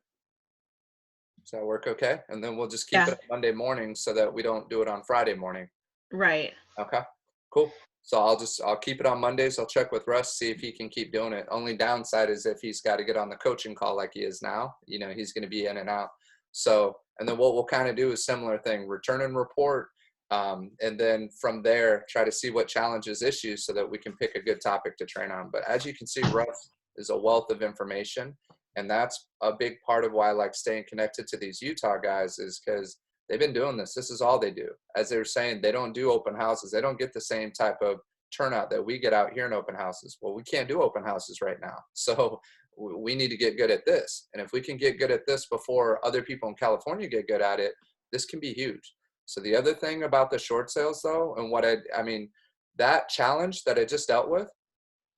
Does that work okay? And then we'll just keep Yeah. it on Monday morning so that we don't do it on Friday morning. Right. Okay, cool. So I'll keep it on Mondays. I'll check with Russ, see if he can keep doing it. Only downside is if he's got to get on the coaching call like he is now, he's going to be in and out. So, and then what we'll kind of do is similar thing, return and report. And then from there, try to see what challenges, issues, so that we can pick a good topic to train on. But as you can see, Russ is a wealth of information. And that's a big part of why I like staying connected to these Utah guys, is because they've been doing this. This is all they do. As they were saying, they don't do open houses. They don't get the same type of turnout that we get out here in open houses. Well, we can't do open houses right now. So we need to get good at this. And if we can get good at this before other people in California get good at it, this can be huge. So the other thing about the short sales though, and what I mean, that challenge that I just dealt with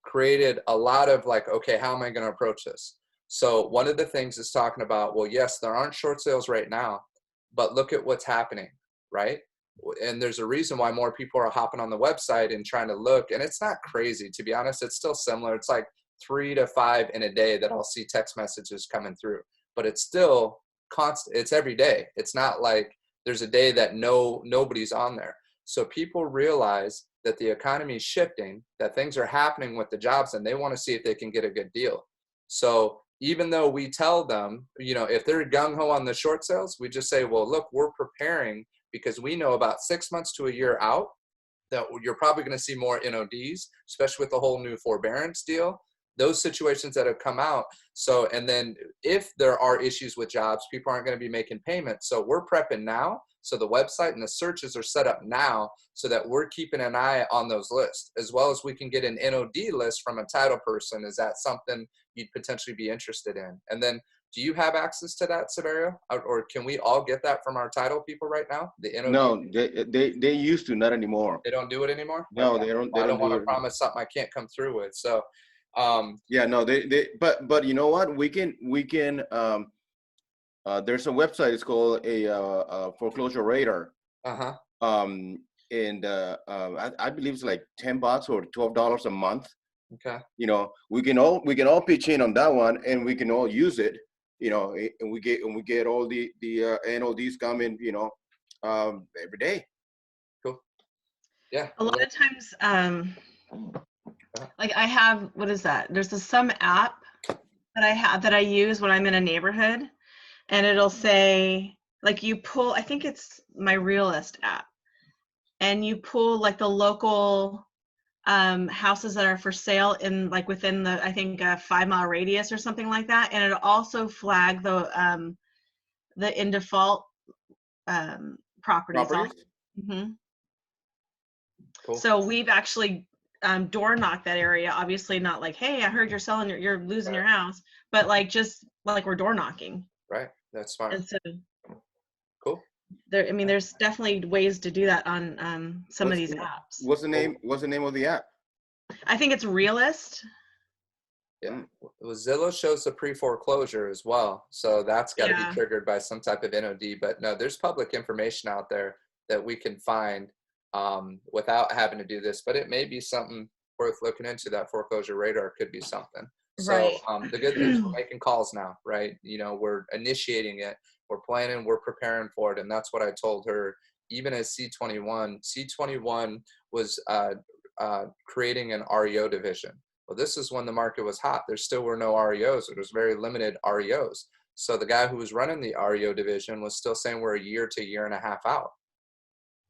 created a lot of like, okay, how am I going to approach this? So one of the things is talking about, well, yes, there aren't short sales right now, but look at what's happening, right? And there's a reason why more people are hopping on the website and trying to look. And it's not crazy, to be honest. It's still similar. It's like 3 to 5 in a day that I'll see text messages coming through, but it's still constant. It's every day. It's not like there's a day that nobody's on there. So people realize that the economy is shifting, that things are happening with the jobs, and they want to see if they can get a good deal. So even though we tell them, if they're gung-ho on the short sales, we just say, well, look, we're preparing because we know about 6 months to a year out that you're probably going to see more NODs, especially with the whole new forbearance deal, those situations that have come out. So, and then if there are issues with jobs, people aren't going to be making payments. So we're prepping now. So the website and the searches are set up now so that we're keeping an eye on those lists, as well as we can get an NOD list from a title person. Is that something you'd potentially be interested in? And then do you have access to that, Severio? Or can we all get that from our title people right now? The NOD? No, they used to, not anymore. They don't do it anymore? No, Okay. they don't. Well, I don't want do to it. promise something I can't come through with. So, Yeah, no, but you know what? We can. There's a website. It's called a foreclosure radar. uh-huh. And I believe it's like $10 or $12 a month. Okay. We can all pitch in on that one, and we can all use it. And we get all the NODs coming. Every day. Cool. Yeah. A lot of times, like I have, what is that? There's some app that I have that I use when I'm in a neighborhood, and it'll say, like, you pull, I think it's my Realist app, and you pull like the local houses that are for sale in like within the, I think, a 5-mile radius or something like that, and it'll also flag the in default properties. Mm-hmm. Cool. So we've actually door knocked that area. Obviously not like, hey, I heard you're losing your house, but like just like we're door knocking. Right. That's smart. And so cool. There's definitely ways to do that on some of these apps. What's the name? What's the name of the app? I think it's Realist. Yeah. Well, Zillow shows the pre-foreclosure as well. So that's got to be triggered by some type of NOD. But no, there's public information out there that we can find without having to do this. But it may be something worth looking into. That foreclosure radar could be something. So right. The good thing is we're making calls now, right? We're initiating it. We're planning, we're preparing for it. And that's what I told her. Even as C21 was creating an REO division. Well, this is when the market was hot. There still were no REOs. There was very limited REOs. So the guy who was running the REO division was still saying we're a year to a year and a half out.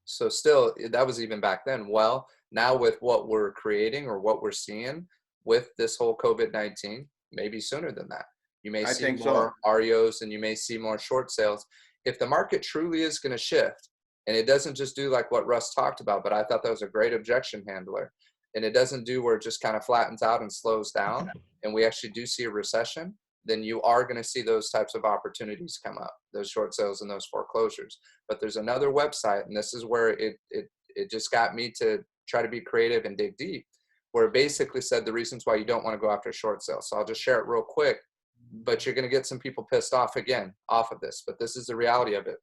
So still, that was even back then. Well, now with what we're creating or what we're seeing with this whole COVID-19, maybe sooner than that. You may see more REOs and you may see more short sales. If the market truly is going to shift, And it doesn't just do like what Russ talked about, but I thought that was a great objection handler. And it doesn't do where it just kind of flattens out and slows down, and we actually do see a recession, then you are going to see those types of opportunities come up, those short sales and those foreclosures. But there's another website, and this is where it just got me to try to be creative and dig deep, where it basically said the reasons why you don't want to go after short sales. So I'll just share it real quick, but you're going to get some people pissed off again off of this, but this is the reality of it.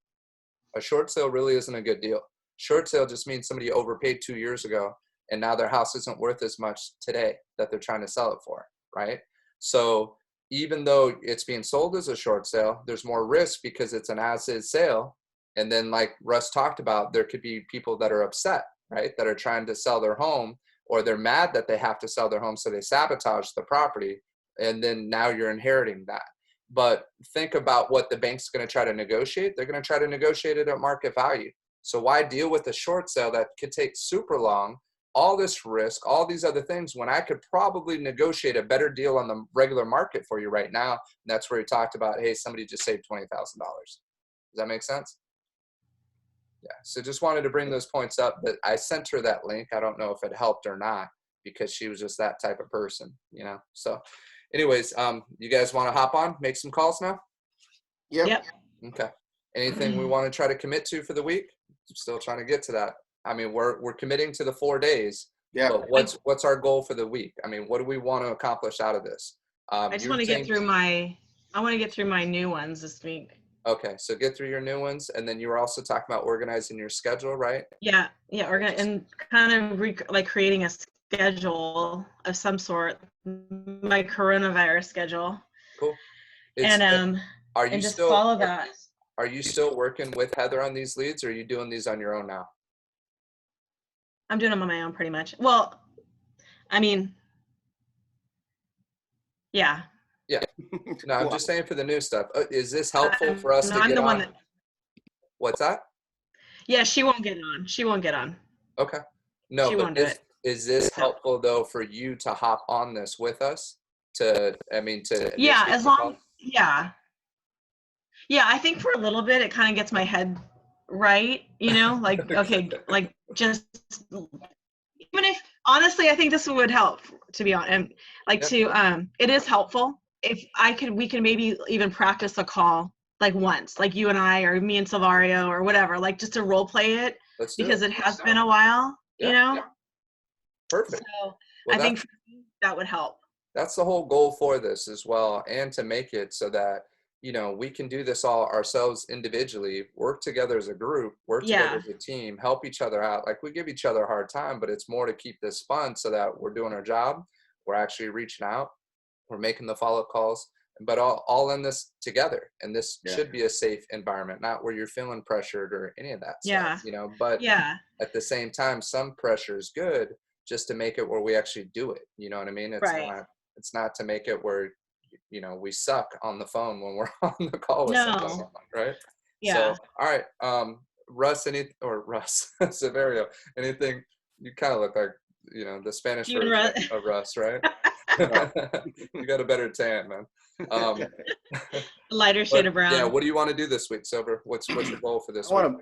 A short sale really isn't a good deal. Short sale just means somebody overpaid 2 years ago, and now their house isn't worth as much today that they're trying to sell it for, right? So even though it's being sold as a short sale, there's more risk because it's an as-is sale. And then like Russ talked about, there could be people that are upset, right? That are trying to sell their home, or they're mad that they have to sell their home, so they sabotage the property. And then now you're inheriting that. But think about what the bank's going to try to negotiate. They're going to try to negotiate it at market value. So why deal with a short sale that could take super long, all this risk, all these other things, when I could probably negotiate a better deal on the regular market for you right now? And that's where he talked about, hey, somebody just saved $20,000. Does that make sense? Yeah. So just wanted to bring those points up, but I sent her that link. I don't know if it helped or not, because she was just that type of person, you know? So anyways, you guys want to hop on, make some calls now? Yep. Okay. Anything we want to try to commit to for the week? I'm still trying to get to that. I mean, we're committing to the 4 days. Yeah. But what's our goal for the week? I mean, what do we want to accomplish out of this? I just want to get through I want to get through my new ones this week. Okay, so get through your new ones, and then you were also talking about organizing your schedule, right? Yeah, and kind of creating a schedule of some sort, my coronavirus schedule. Cool. And are you and just still follow that. Are you still working with Heather on these leads, or are you doing these on your own now? I'm doing them on my own pretty much. Well, I mean, yeah. Yeah. No, I'm just saying for the new stuff. Is this helpful for us to get on? What's that? Yeah, she won't get on. She won't get on. Okay. No, she but won't do it. Is this helpful though for you to hop on this with us? Yeah, as long. Yeah. Yeah, I think for a little bit it kind of gets my head right, you know, like okay, like just even if honestly I think this would help, to be honest, and like it is helpful if we can maybe even practice a call like once, like you and I or me and Silvario or whatever, like just to role play it, because it has been a while, you know. Yeah. Perfect. So I think that would help. That's the whole goal for this as well, and to make it so that, you know, we can do this all ourselves individually, work together as a group, work together as a team, help each other out. Like, we give each other a hard time, but it's more to keep this fun so that we're doing our job. We're actually reaching out. We're making the follow-up calls, but all in this together. And this should be a safe environment, not where you're feeling pressured or any of that stuff, you know, but at the same time, some pressure is good just to make it where we actually do it. You know what I mean? It's not to make it where, you know, we suck on the phone when we're on the call with someone, right? Yeah. So, all right. Russ, Severio, anything? You kind of look like, you know, the Spanish version of Russ, right? You got a better tan, man. Lighter shade of brown. Yeah. What do you want to do this week, Silver? What's your goal for this week?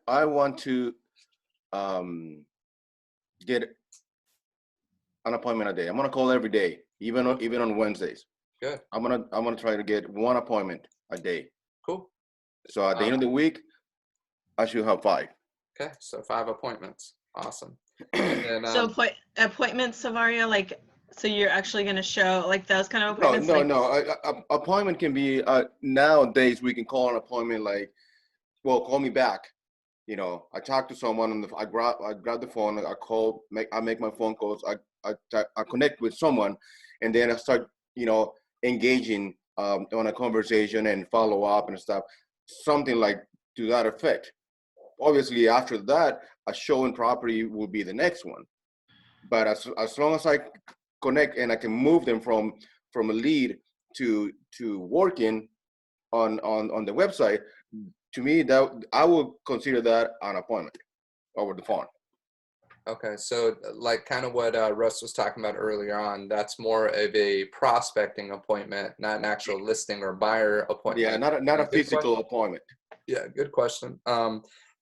I want to get an appointment a day. I'm gonna call every day, even on Wednesdays. Good. I'm gonna try to get one appointment a day. Cool. So at the end of the week, I should have 5. Okay, so 5 appointments. Awesome. And then, so appointments, Silvario, like, so you're actually going to show like those kind of appointments? No. Appointment can be nowadays we can call an appointment like, well, call me back. You know, I talk to someone I grab the phone, I make my phone calls, I connect with someone, and then I start, you know, engaging on a conversation and follow up and stuff, something like to that effect. Obviously, after that, a showing property will be the next one. But as long as I connect and I can move them from a lead to working on the website, to me, that I would consider that an appointment over the phone. Okay, so like kind of what Russ was talking about earlier on, that's more of a prospecting appointment, not an actual listing or buyer appointment. Yeah, not a physical appointment. Yeah, good question.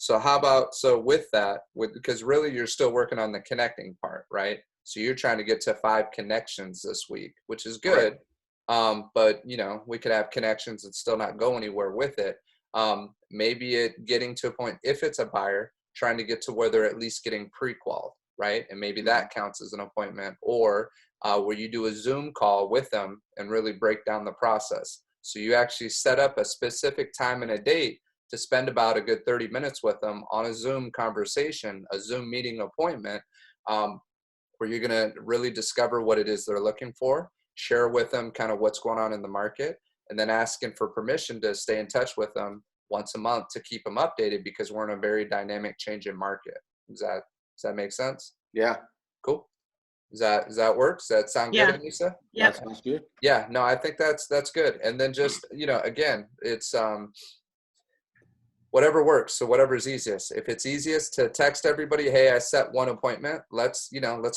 So how about, so with that, because really you're still working on the connecting part, right? So you're trying to get to 5 connections this week, which is good. But you know, we could have connections and still not go anywhere with it. Maybe it getting to a point, if it's a buyer, trying to get to where they're at least getting pre-qualified, right? And maybe that counts as an appointment, or where you do a Zoom call with them and really break down the process. So you actually set up a specific time and a date to spend about a good 30 minutes with them on a Zoom conversation, a Zoom meeting appointment, where you're going to really discover what it is they're looking for, share with them kind of what's going on in the market, and then asking for permission to stay in touch with them once a month to keep them updated, because we're in a very dynamic changing market. Does that make sense? Yeah. Cool. Does that work? Does that sound good, Anissa? Yeah. That sounds good. Yeah, no, I think that's good. And then just, you know, again, it's whatever works. So whatever's easiest. If it's easiest to text everybody, hey, I set 1 appointment, let's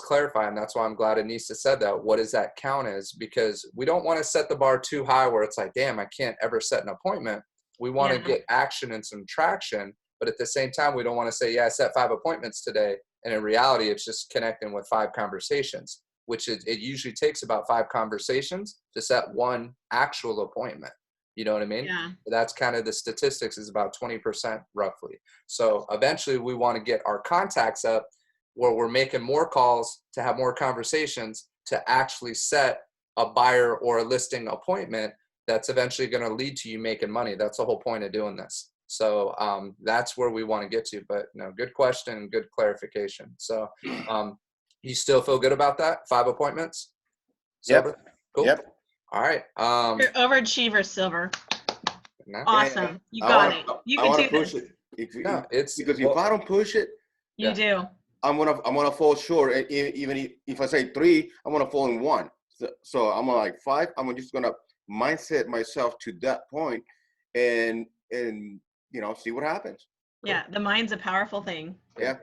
clarify. And that's why I'm glad Anissa said that. What does that count as? Because we don't want to set the bar too high where it's like, damn, I can't ever set an appointment. We want to get action and some traction. But at the same time, we don't want to say, yeah, I set 5 appointments today. And in reality, it's just connecting with 5 conversations, which it usually takes about 5 conversations to set 1 actual appointment. You know what I mean? Yeah. That's kind of the statistics, is about 20% roughly. So eventually we want to get our contacts up where we're making more calls to have more conversations to actually set a buyer or a listing appointment that's eventually going to lead to you making money. That's the whole point of doing this. So that's where we want to get to. But no, good question and good clarification. So you still feel good about that? 5 appointments? Silver? Yep. Cool. Yep. All right. You're overachiever, Silver. No. Awesome. You got it. You can do push this. it. No, it's Because if I don't push it, You do. I'm gonna fall short. And even if I say 3, I'm gonna fall in 1. So I'm like 5. I'm just gonna mindset myself to that point, and you know, see what happens. Yeah, the mind's a powerful thing. Yeah.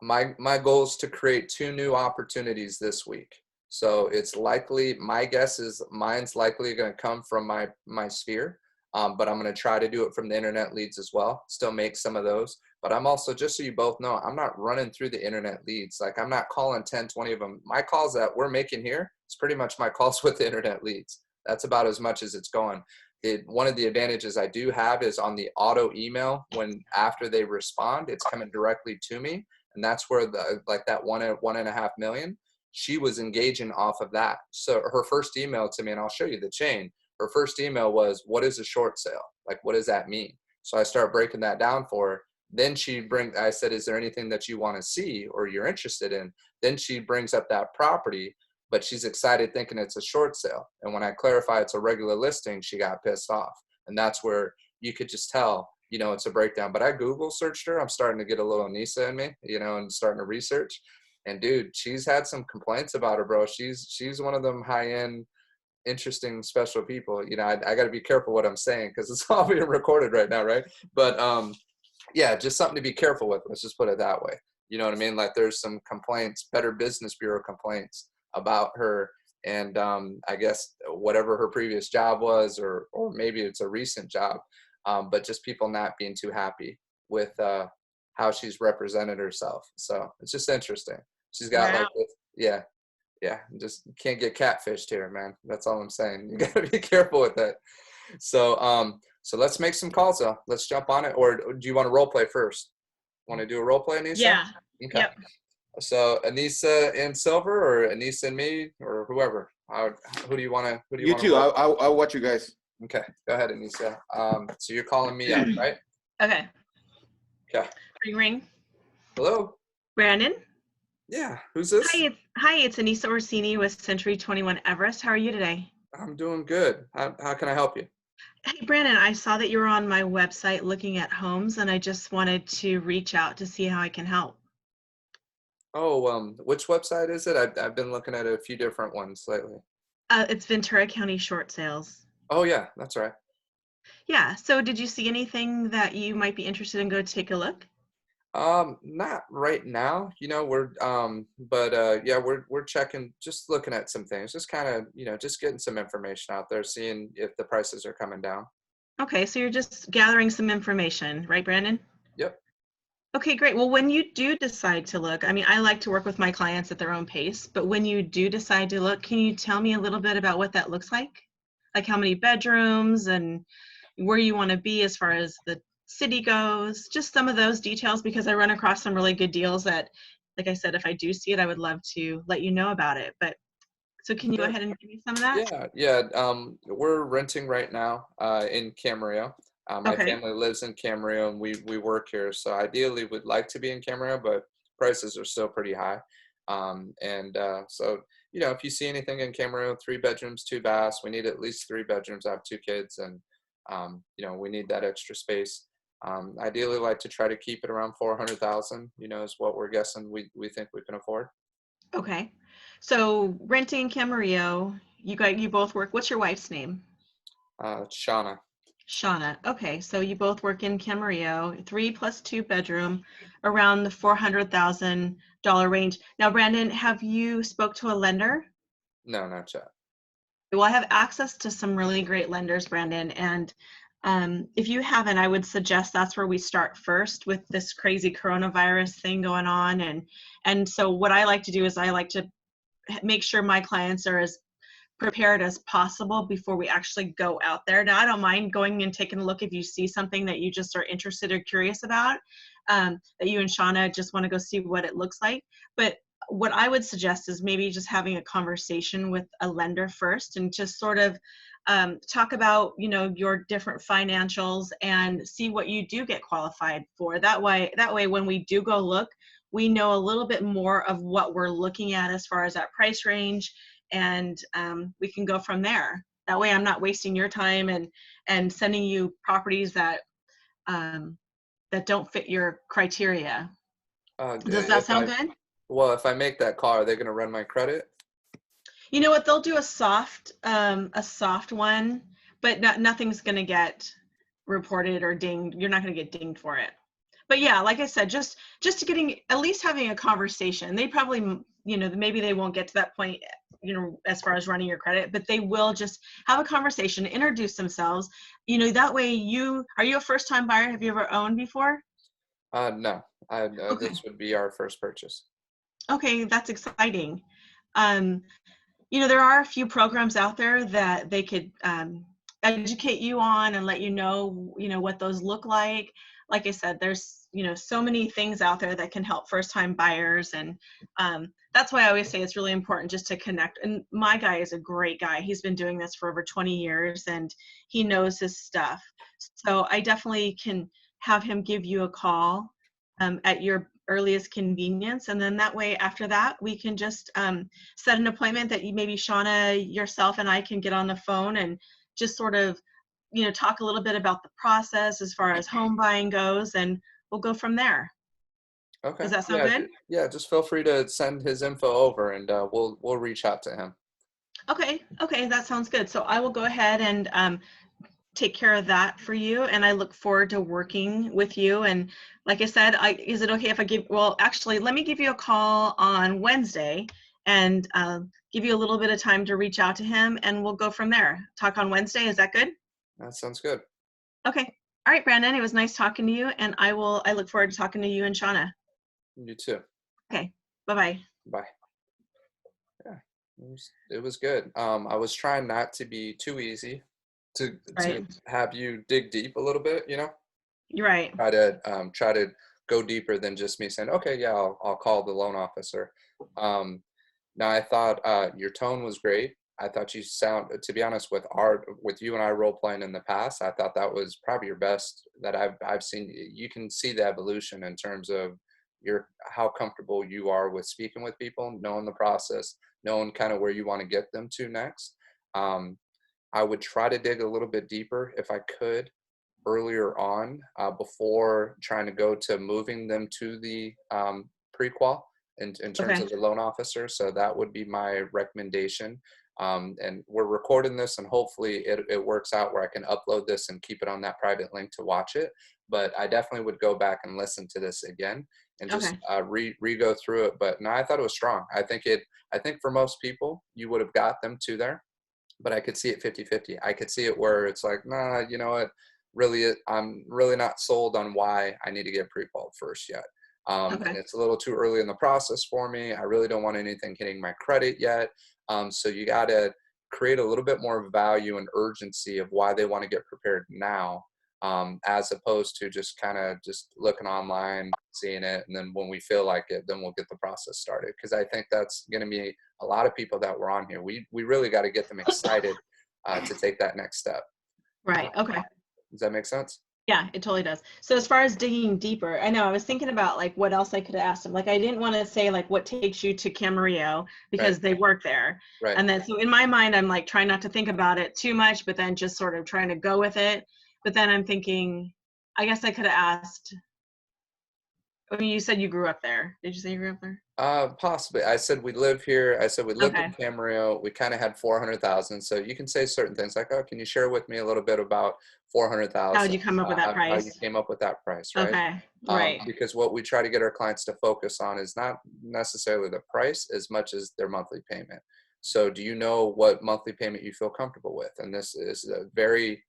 My goal is to create 2 new opportunities this week. So it's likely, my guess is mine's likely going to come from my sphere, but I'm going to try to do it from the internet leads as well. Still make some of those, but I'm also, just so you both know, I'm not running through the internet leads. Like, I'm not calling 10, 20 of them. My calls that we're making here, it's pretty much my calls with the internet leads. That's about as much as it's going. One of the advantages I do have is on the auto email, when after they respond, it's coming directly to me. And that's where that 1.5 million, she was engaging off of that. So her first email to me, and I'll show you the chain, her first email was, what is a short sale? Like, what does that mean? So I start breaking that down for her. Then I said, is there anything that you want to see or you're interested in? Then she brings up that property, but she's excited thinking it's a short sale. And when I clarify it's a regular listing, she got pissed off. And that's where you could just tell, you know, it's a breakdown. But I Google searched her. I'm starting to get a little Anissa in me, you know, and starting to research. And dude, she's had some complaints about her, bro. She's one of them high-end, interesting, special people. You know, I got to be careful what I'm saying because it's all being recorded right now, right? But yeah, just something to be careful with. Let's just put it that way. You know what I mean? Like, there's some complaints, Better Business Bureau complaints about her, and I guess whatever her previous job was, or maybe it's a recent job, but just people not being too happy with how she's represented herself. So it's just interesting. She's got like this, yeah, just can't get catfished here, man. That's all I'm saying. You gotta be careful with that. So so let's make some calls though. Let's jump on it. Or do you want to role play first? Want to do a role play, Anissa? Yeah. Okay. Yep. So Anissa and Silver, or Anissa and me, or whoever. Who do you want to? You too. I'll watch you guys. Okay, go ahead, Anissa. So you're calling me up, right? Okay. Okay. Ring. Hello. Brandon. Yeah. Who's this? Hi, it's Anissa Orsini with Century 21 Everest. How are you today? I'm doing good. How can I help you? Hey, Brandon, I saw that you were on my website looking at homes, and I just wanted to reach out to see how I can help. Oh, which website is it? I've been looking at a few different ones lately. It's Ventura County Short Sales. Oh yeah, that's right. Yeah. So did you see anything that you might be interested in? Go take a look. Not right now, you know, yeah, we're checking, just looking at some things, just kind of, you know, just getting some information out there, seeing if the prices are coming down. Okay. So you're just gathering some information, right, Brandon? Yep. Okay, great. Well, when you do decide to look, I mean, I like to work with my clients at their own pace, but when you do decide to look, can you tell me a little bit about what that looks like? Like how many bedrooms and where you want to be as far as the city goes, just some of those details, because I run across some really good deals that, like I said, if I do see it, I would love to let you know about it. But so can you go Sure. ahead and give me some of that? Yeah. We're renting right now in Camarillo. My Okay. family lives in Camarillo, and we work here. So ideally, would like to be in Camarillo, but prices are still pretty high. So if you see anything in Camarillo, 3 bedrooms, 2 baths, we need at least 3 bedrooms. I have 2 kids, and we need that extra space. Ideally, like to try to keep it around 400,000. Is what we're guessing we think we can afford. Okay. So renting Camarillo, you both work. What's your wife's name? Shauna. Shauna. Okay, so you both work in Camarillo, 3+2 bedroom, around the $400,000 range. Now, Brandon, have you spoke to a lender? No, not yet. Well, I have access to some really great lenders, Brandon, and if you haven't, I would suggest that's where we start first with this crazy coronavirus thing going on. And so what I like to do is I like to make sure my clients are as prepared as possible before we actually go out there. Now, I don't mind going and taking a look if you see something that you just are interested or curious about, that you and Shauna just want to go see what it looks like. But what I would suggest is maybe just having a conversation with a lender first and just sort of talk about, your different financials and see what you do get qualified for. That way, when we do go look, we know a little bit more of what we're looking at as far as that price range, and we can go from there. That way I'm not wasting your time and sending you properties that that don't fit your criteria. Does that If sound I good? Well, if I make that call, are they going to run my credit? You know what, they'll do a soft one, but nothing's going to get reported or dinged. You're not going to get dinged for it. But yeah, like I said, just to getting, at least having a conversation. They probably, maybe they won't get to that point, as far as running your credit, but they will just have a conversation, introduce themselves. That way are you a first time buyer? Have you ever owned before? No. Okay. This would be our first purchase. Okay, that's exciting. Um, there are a few programs out there that they could educate you on and let you know, what those look like. Like I said, there's, so many things out there that can help first-time buyers. And that's why I always say it's really important just to connect. And my guy is a great guy. He's been doing this for over 20 years and he knows his stuff. So I definitely can have him give you a call at your earliest convenience. And then that way, after that, we can just set an appointment that maybe Shauna, yourself, and I can get on the phone and just sort of, talk a little bit about the process as far as home buying goes, and we'll go from there. Okay. Does that sound Yeah. good? Yeah. Just feel free to send his info over, and we'll reach out to him. Okay, that sounds good. So I will go ahead and take care of that for you, and I look forward to working with you. And like I said, is it okay if actually, let me give you a call on Wednesday and give you a little bit of time to reach out to him, and we'll go from there. Talk on Wednesday. Is that good? That sounds good. Okay. All right, Brandon, it was nice talking to you, and I look forward to talking to you and Shauna. You too. Okay. Bye-bye. Bye. Yeah. It was good. I was trying not to be too easy to Right. have you dig deep a little bit, You're right. try to go deeper than just me saying, okay, yeah, I'll call the loan officer. Now I thought your tone was great. I thought you to be honest, with you and I role playing in the past, I thought that was probably your best that I've seen. You can see the evolution in terms of how comfortable you are with speaking with people, knowing the process, knowing kind of where you want to get them to next. I would try to dig a little bit deeper if I could earlier on before trying to go to moving them to the prequal in terms Okay. of the loan officer. So that would be my recommendation. And we're recording this, and hopefully it works out where I can upload this and keep it on that private link to watch it. But I definitely would go back and listen to this again and just Okay. re-go through it. But no, I thought it was strong. I think for most people, you would have got them to there, but I could see it 50-50. I could see it where it's like, nah, you know what? I'm really not sold on why I need to get pre-qual first yet. Okay. And it's a little too early in the process for me. I really don't want anything hitting my credit yet. So you got to create a little bit more value and urgency of why they want to get prepared now, as opposed to just kind of just looking online, seeing it, and then when we feel like it, then we'll get the process started. Because I think that's going to be a lot of people that were on here. We really got to get them excited to take that next step. Right. Okay. Does that make sense? Yeah, it totally does. So as far as digging deeper, I know I was thinking about like what else I could have asked them. Like I didn't want to say like what takes you to Camarillo because Right. they work there. Right. And then so in my mind, I'm like trying not to think about it too much, but then just sort of trying to go with it. But then I'm thinking, I guess I could have asked. I mean, you said you grew up there. Did you say you grew up there? Possibly. I said we live here. I said we lived in Okay. Camarillo. We kind of had 400,000. So you can say certain things like, "Oh, can you share with me a little bit about How 400,000? did you come up with that How you price? came up with that price, right?" Okay. Right. Because what we try to get our clients to focus on is not necessarily the price as much as their monthly payment. So do you know what monthly payment you feel comfortable with? And this is a very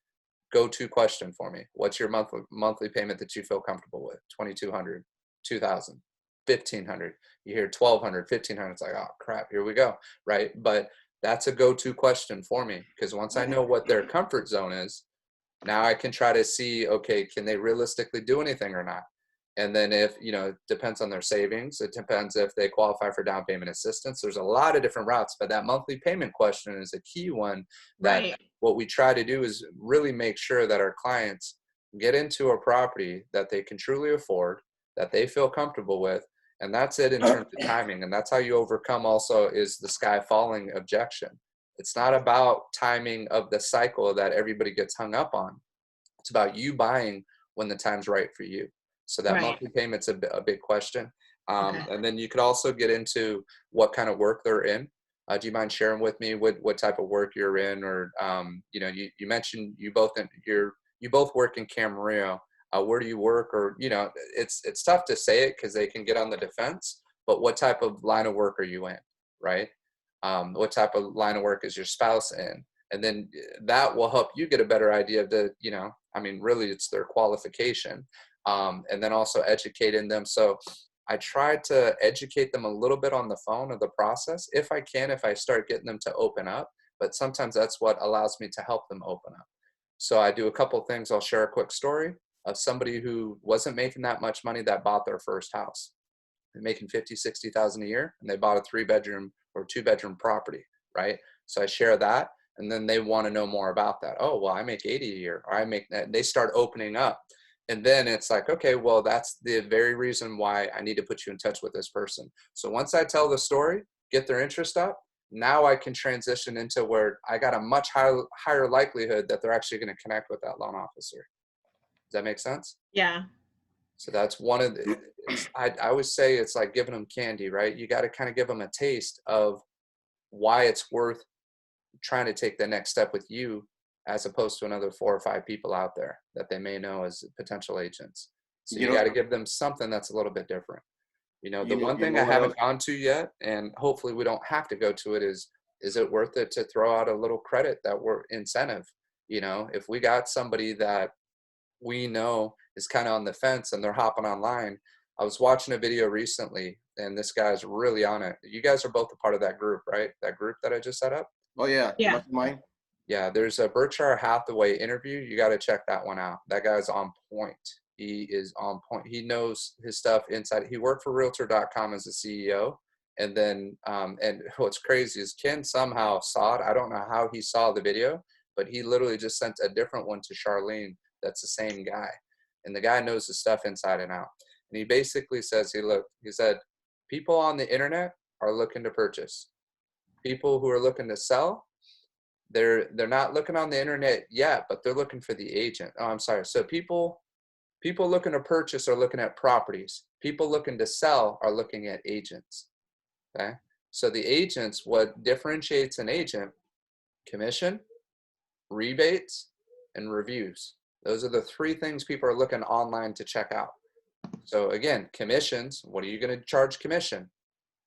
go-to question for me. What's your monthly payment that you feel comfortable with? 2,200, 2,000, 1,500. You hear 1,200, 1,500. It's like, oh crap, here we go, right? But that's a go-to question for me, because once I know what their comfort zone is, now I can try to see, okay, can they realistically do anything or not? And then if, it depends on their savings. It depends if they qualify for down payment assistance. There's a lot of different routes, but that monthly payment question is a key one that Right. what we try to do is really make sure that our clients get into a property that they can truly afford, that they feel comfortable with. And that's it in terms of timing. And that's how you overcome also is the sky falling objection. It's not about timing of the cycle that everybody gets hung up on. It's about you buying when the time's right for you. So that Right. monthly payment's a big question. Okay. And then you could also get into what kind of work they're in. Do you mind sharing with me what type of work you're in? Or you mentioned you both work in Camarillo. Where do you work? Or it's tough to say it because they can get on the defense. But what type of line of work are you in, right? What type of line of work is your spouse in? And then that will help you get a better idea of really it's their qualification. And then also educating them. So I try to educate them a little bit on the phone of the process if I can, if I start getting them to open up. But sometimes that's what allows me to help them open up. So I do a couple of things. I'll share a quick story of somebody who wasn't making that much money that bought their first house. They're making 50, 60,000 a year, and they bought a 3-bedroom or 2-bedroom property, right? So I share that, and then they want to know more about that. Oh, well, I make 80 a year, or I make that. They start opening up. And then it's like, okay, well, that's the very reason why I need to put you in touch with this person. So once I tell the story, get their interest up, now I can transition into where I got a much higher likelihood that they're actually going to connect with that loan officer. Does that make sense? Yeah. So that's one of the, I always say it's like giving them candy, right? You got to kind of give them a taste of why it's worth trying to take the next step with you, as opposed to another 4 or 5 people out there that they may know as potential agents. So you got to give them something that's a little bit different. The one thing I haven't gone to yet, and hopefully we don't have to go to it, is it worth it to throw out a little credit that we're incentive? If we got somebody that we know is kind of on the fence and they're hopping online. I was watching a video recently and this guy's really on it. You guys are both a part of that group, right? That group that I just set up? Oh yeah. Yeah. Mine. Yeah, there's a Berkshire Hathaway interview. You got to check that one out. That guy's on point. He is on point. He knows his stuff inside. He worked for Realtor.com as a CEO. And then, and what's crazy is Ken somehow saw it. I don't know how he saw the video, but he literally just sent a different one to Charlene. That's the same guy. And the guy knows his stuff inside and out. And he basically says, he said, people on the internet are looking to purchase. People who are looking to sell, they're not looking on the internet yet, but they're looking for the agent. Oh, I'm sorry. So people looking to purchase are looking at properties. People looking to sell are looking at agents. Okay. So the agents, what differentiates an agent? Commission, rebates, and reviews. Those are the 3 things people are looking online to check out. So again, commissions, what are you going to charge commission?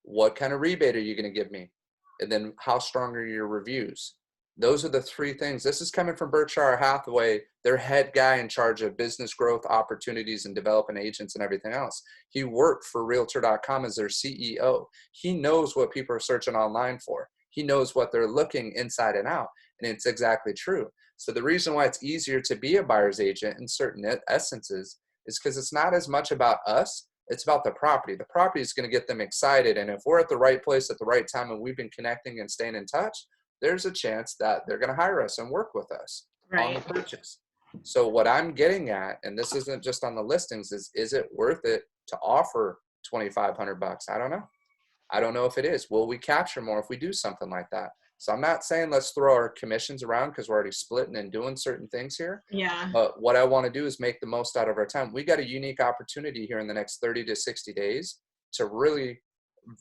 What kind of rebate are you going to give me? And then how strong are your reviews? Those are the three things. This is coming from Berkshire Hathaway, their head guy in charge of business growth opportunities and developing agents and everything else. He worked for Realtor.com as their CEO. He knows what people are searching online for. He knows what they're looking inside and out. And it's exactly true. So the reason why it's easier to be a buyer's agent in certain essences is because it's not as much about us. It's about the property. The property is going to get them excited. And if we're at the right place at the right time and we've been connecting and staying in touch, there's a chance that they're going to hire us and work with us on the purchase. So what I'm getting at, and this isn't just on the listings, is it worth it to offer $2,500? I don't know. I don't know if it is. Will we capture more if we do something like that? So I'm not saying let's throw our commissions around because we're already splitting and doing certain things here. Yeah. But what I want to do is make the most out of our time. We got a unique opportunity here in the next 30 to 60 days to really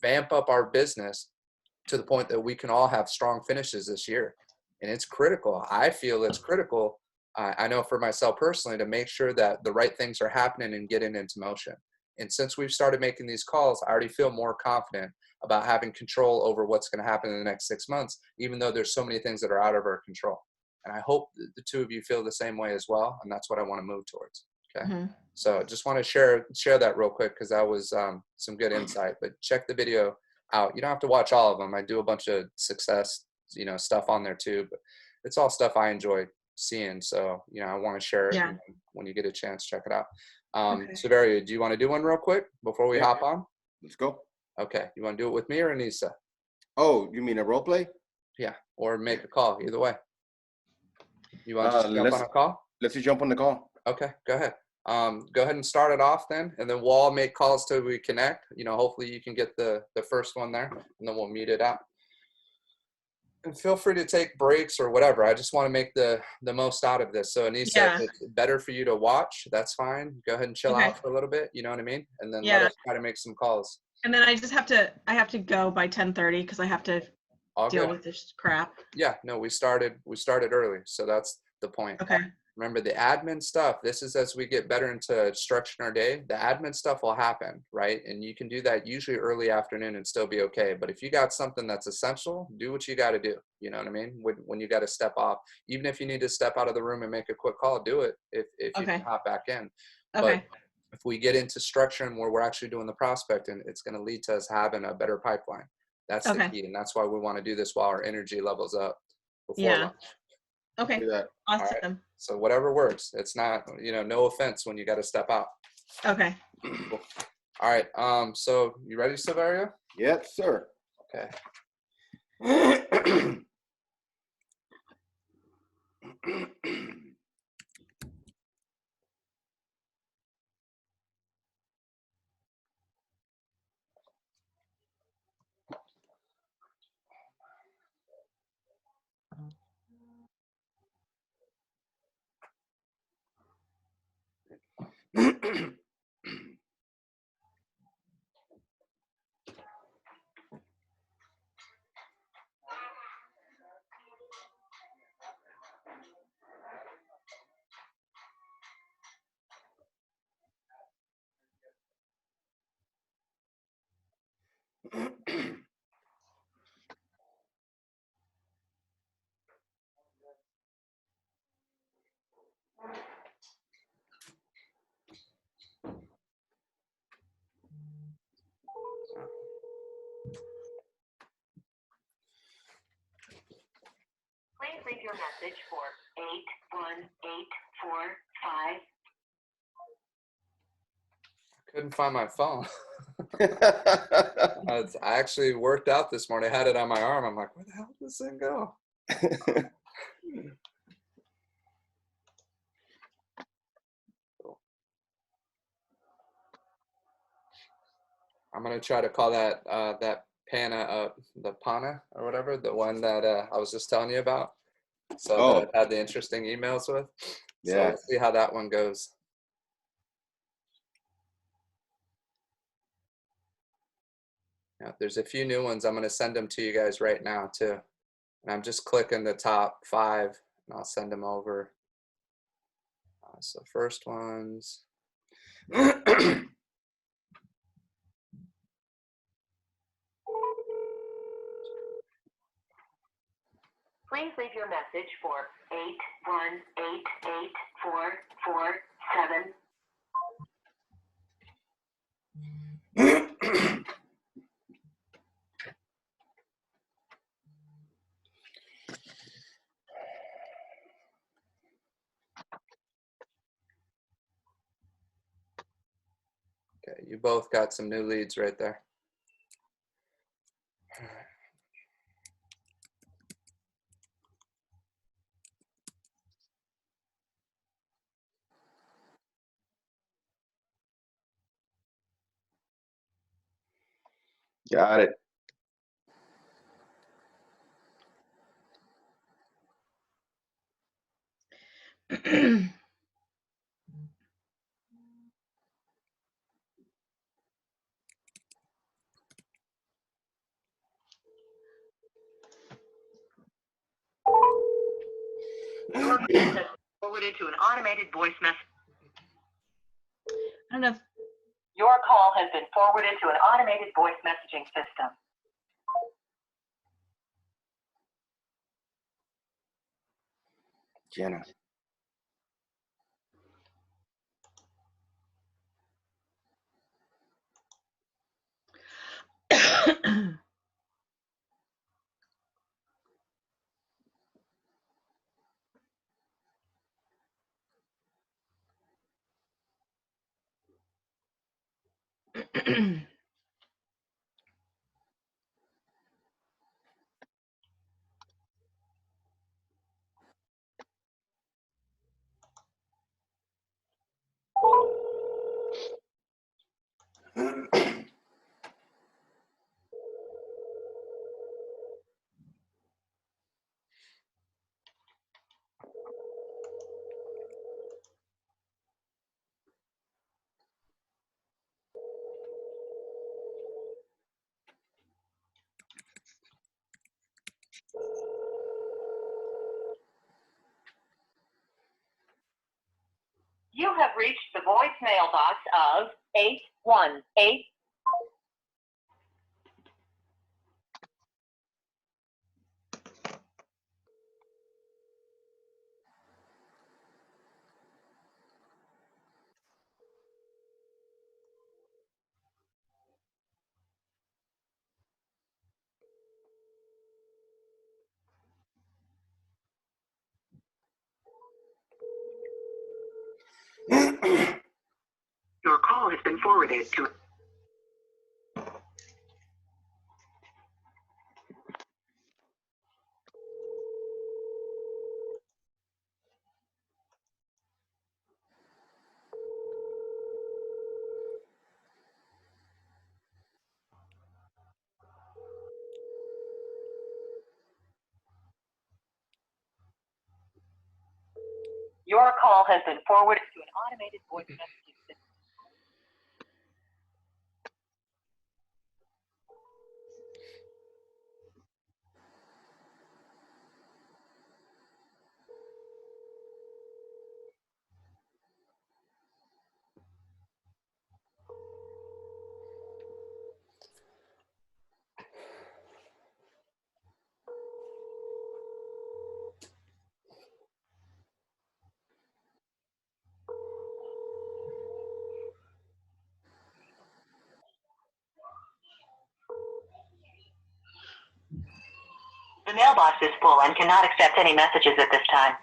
vamp up our business to the point that we can all have strong finishes this year. And it's critical. I feel it's critical. I know for myself personally to make sure that the right things are happening and getting into motion. And since we've started making these calls, I already feel more confident about having control over what's going to happen in the next 6 months, even though there's so many things that are out of our control. And I hope the two of you feel the same way as well. And that's what I want to move towards. Okay. Mm-hmm. So just want to share that real quick because that was some good insight. But check the video out. You don't have to watch all of them. I do a bunch of success, stuff on there too, but it's all stuff I enjoy seeing. So, I want to share it. Yeah. When you get a chance, check it out. Okay. Severia, do you want to do one real quick before we hop on? Let's go. Okay. You want to do it with me or Anissa? Oh, you mean a role play? Yeah. Or make a call, either way. You want to just jump on a call? Let's just jump on the call. Okay. Go ahead. Go ahead and start it off then, and then we'll all make calls till we connect. Hopefully you can get the first one there, and then we'll mute it out. And feel free to take breaks or whatever. I just want to make the most out of this. So Anissa, if it's better for you to watch, that's fine. Go ahead and chill out for a little bit. You know what I mean? And then let us try to make some calls. And then I have to go by 10:30 because I have to deal with this crap. Yeah, no, we started early. So that's the point. Okay. Remember the admin stuff, this is as we get better into structuring our day, the admin stuff will happen, right? And you can do that usually early afternoon and still be okay. But if you got something that's essential, do what you got to do. You know what I mean? When you got to step off, even if you need to step out of the room and make a quick call, do it if you can hop back in. Okay. But if we get into structuring where we're actually doing the prospecting, it's going to lead to us having a better pipeline. That's the key. And that's why we want to do this while our energy levels up before lunch. Okay. Awesome. Right. So whatever works. It's not, no offense when you got to step out. Okay. Cool. All right. So you ready, Severia? Yes, sir. Okay. Please leave your message for 81845. Couldn't find my phone. I actually worked out this morning. I had it on my arm. I'm like, where the hell did this thing go? I'm going to try to call that Pana, the Pana or whatever, the one that I was just telling you about. So that I had the interesting emails with. So let's see how that one goes. Yeah, there's a few new ones. I'm going to send them to you guys right now too. And I'm just clicking the top 5 and I'll send them over. So first ones. Please leave your message for 8188447. Okay, you both got some new leads right there. Got it. Your call has been forwarded to an automated voice message. I don't know if Your call has been forwarded to an automated voice messaging system. Jenna. You have reached the voicemail box of 818. Your call has been forwarded to. Your call has been forwarded to an automated voice messaging system. The mailbox is full and cannot accept any messages at this time.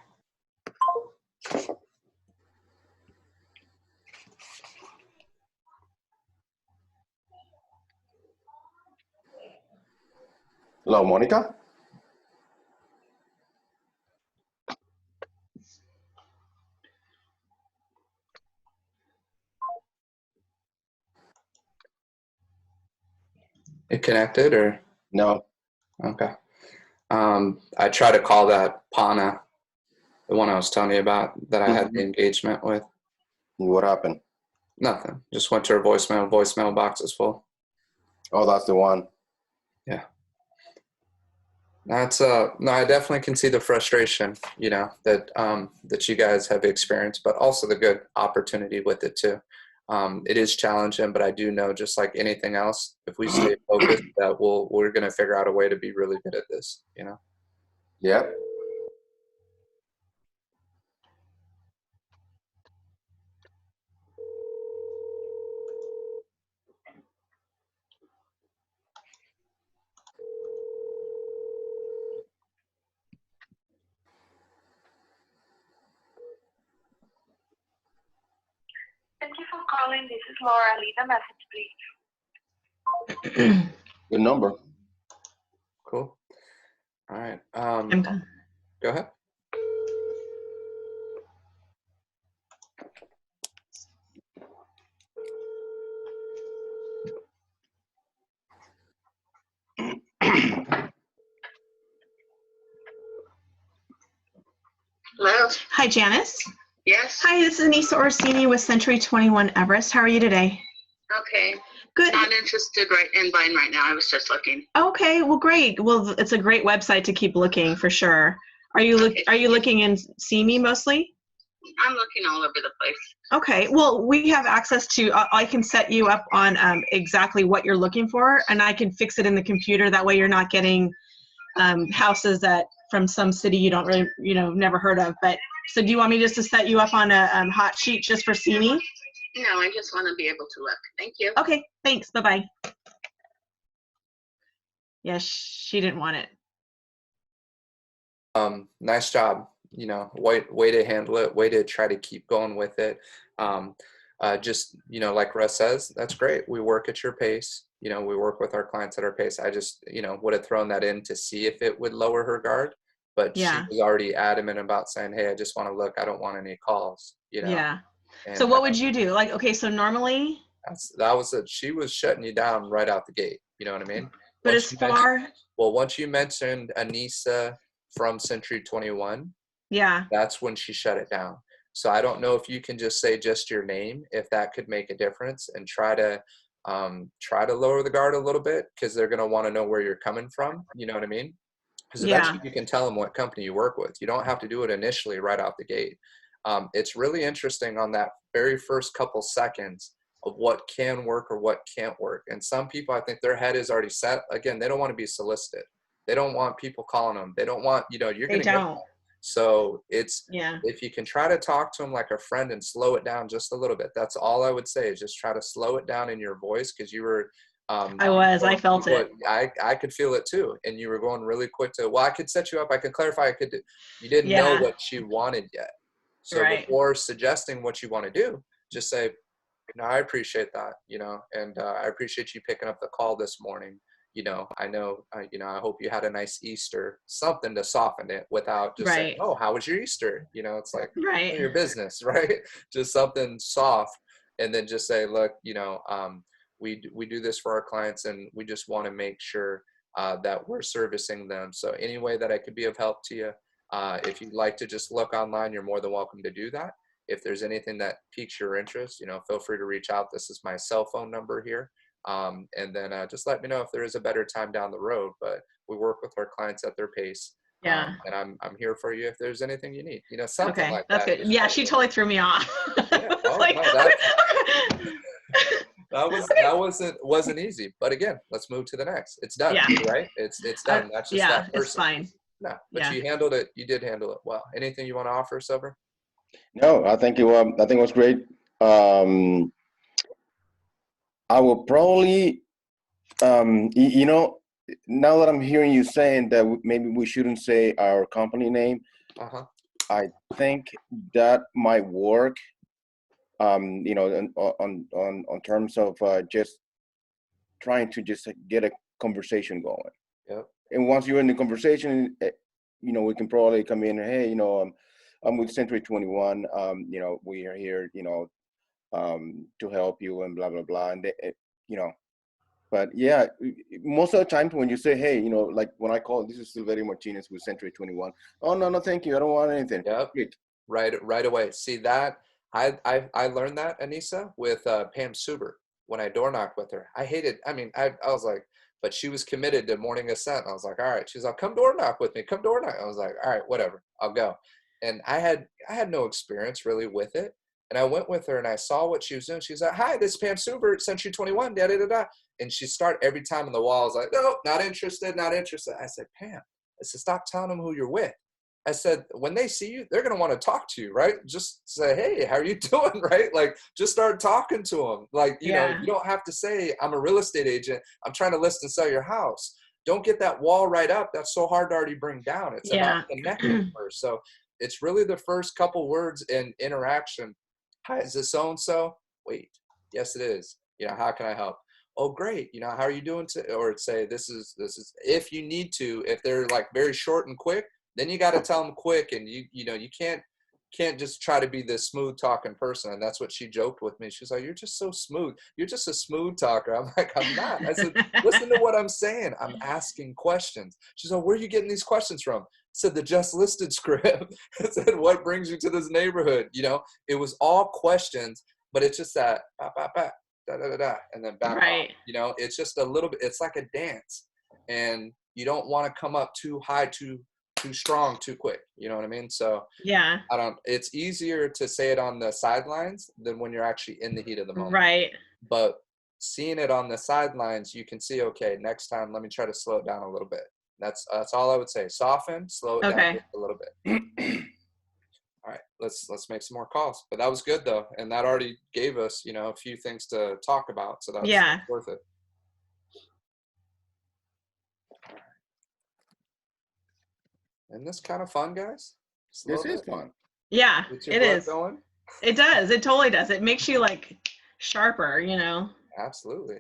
Hello, Monica. It connected or? No. Okay. I tried to call that Pana, the one I was telling you about that I had the engagement with. What happened? Nothing. Just went to her voicemail. Voicemail box is full. Oh, that's the one. Yeah. That's no, I definitely can see the frustration, you know, that that you guys have experienced, but also the good opportunity with it too. It is challenging, but I do know, just like anything else, if we stay focused, that we're going to figure out a way to be really good at this, you know. Yep. calling. This is Laura. Leave a message, please. Good number. Cool. All right. Go ahead. Hello. Hi, Janice. Yes. Hi, this is Anissa Orsini with Century 21 Everest. How are you today? Okay. Good. Not interested in buying right now. I was just looking. Okay, well, great. Well, it's a great website to keep looking for sure. Are you looking in CME mostly? I'm looking all over the place. Okay, well, we have access to, I can set you up on exactly what you're looking for, and I can fix it in the computer. That way you're not getting houses from some city you don't really, never heard of. But so do you want me just to set you up on a hot sheet just for CME? No, I just want to be able to look. Thank you. Okay, thanks. Bye-bye. Yeah, she didn't want it. Nice job. Way to handle it. Way to try to keep going with it. Just, like Russ says, that's great. We work at your pace. We work with our clients at our pace. I just, would have thrown that in to see if it would lower her guard. But Yeah. she was already adamant about saying, hey, I just want to look. I don't want any calls, Yeah. And, so what would you do? Like, okay, so normally. She was shutting you down right out the gate. You know what I mean? But once you mentioned Anissa from Century 21, yeah, that's when she shut it down. So I don't know if you can just say just your name, if that could make a difference, and try to lower the guard a little bit, because they're going to want to know where you're coming from. You know what I mean? Because eventually you can tell them what company you work with. You don't have to do it initially right out the gate. It's really interesting on that very first couple seconds of what can work or what can't work. And some people, I think their head is already set. Again, they don't want to be solicited. They don't want people calling them. They don't want, you're going to get them. So if you can try to talk to them like a friend and slow it down just a little bit, that's all I would say, is just try to slow it down in your voice, because you were I felt it. I could feel it too. And you were going really quick to, well, I could set you up. I could clarify. You didn't know what she wanted yet. So before suggesting what you want to do, just say, no, I appreciate that, and I appreciate you picking up the call this morning. I know, I hope you had a nice Easter, something to soften it without just saying, oh, how was your Easter? It's like your business, right? Just something soft. And then just say, look, we do this for our clients, and we just want to make sure that we're servicing them. So any way that I could be of help to you, if you'd like to just look online, you're more than welcome to do that. If there's anything that piques your interest, feel free to reach out. This is my cell phone number here. And then just let me know if there is a better time down the road. But we work with our clients at their pace. Yeah. And I'm here for you if there's anything you need. Something like that's that. Good. Yeah, she totally threw me off. Yeah, that wasn't easy. But again, let's move to the next. It's done, right? It's done. That's just that person. It's fine. No, but you handled it. You did handle it well. Anything you want to offer, Silver? No, I think it was great. I will probably, now that I'm hearing you saying that maybe we shouldn't say our company name, I think that might work. On terms of just trying to just get a conversation going. Yep. And once you're in the conversation, we can probably come in. Hey, I'm with Century 21. We are here, to help you and blah blah blah. And but yeah, most of the time when you say, hey, like when I call, this is Silverio Martinez with Century 21. Oh no, thank you. I don't want anything. Yep. Great. Right away. See that. I learned that, Anissa, with Pam Suber when I door knocked with her. I hated. I mean, I was like, but she was committed to morning ascent. I was like, all right. She's like, come door knock with me. Come door knock. I was like, all right, whatever. I'll go. And I had no experience really with it. And I went with her and I saw what she was doing. She's like, hi, this is Pam Suber, Century 21, da da da da. And she started every time on the wall. I was like, no, not interested, not interested. I said, Pam, I said, stop telling them who you're with. I said, when they see you, they're going to want to talk to you, right? Just say, hey, how are you doing, right? Like, just start talking to them. Like, you know, you don't have to say, I'm a real estate agent. I'm trying to list and sell your house. Don't get that wall right up. That's so hard to already bring down. It's about connecting first. So it's really the first couple words in interaction. Hi, is this so-and-so? wait, yes, it is. How can I help? Oh, great. How are you doing? Or say, this is, if you need to, if they're like very short and quick, then you got to tell them quick. And you can't just try to be this smooth talking person. And that's what she joked with me. She's like, you're just so smooth. You're just a smooth talker. I'm like, I'm not. I said, listen to what I'm saying. I'm asking questions. She's like, where are you getting these questions from? I said, the just listed script. I said, what brings you to this neighborhood? It was all questions, but it's just that, bah, bah, bah, da, da, da, da, and then back Right. off. It's just a little bit, it's like a dance. And you don't want to come up too high, too strong, too quick. You know what I mean? So Yeah. it's easier to say it on the sidelines than when you're actually in the heat of the moment. Right. But seeing it on the sidelines, you can see, okay, next time, let me try to slow it down a little bit. That's all I would say. Soften, slow it down just a little bit. All right, let's make some more calls. But that was good though. And that already gave us, a few things to talk about. So that's worth it. Isn't this kind of fun, guys? This is fun. Yeah, it is. Going? It does. It totally does. It makes you like sharper, Absolutely.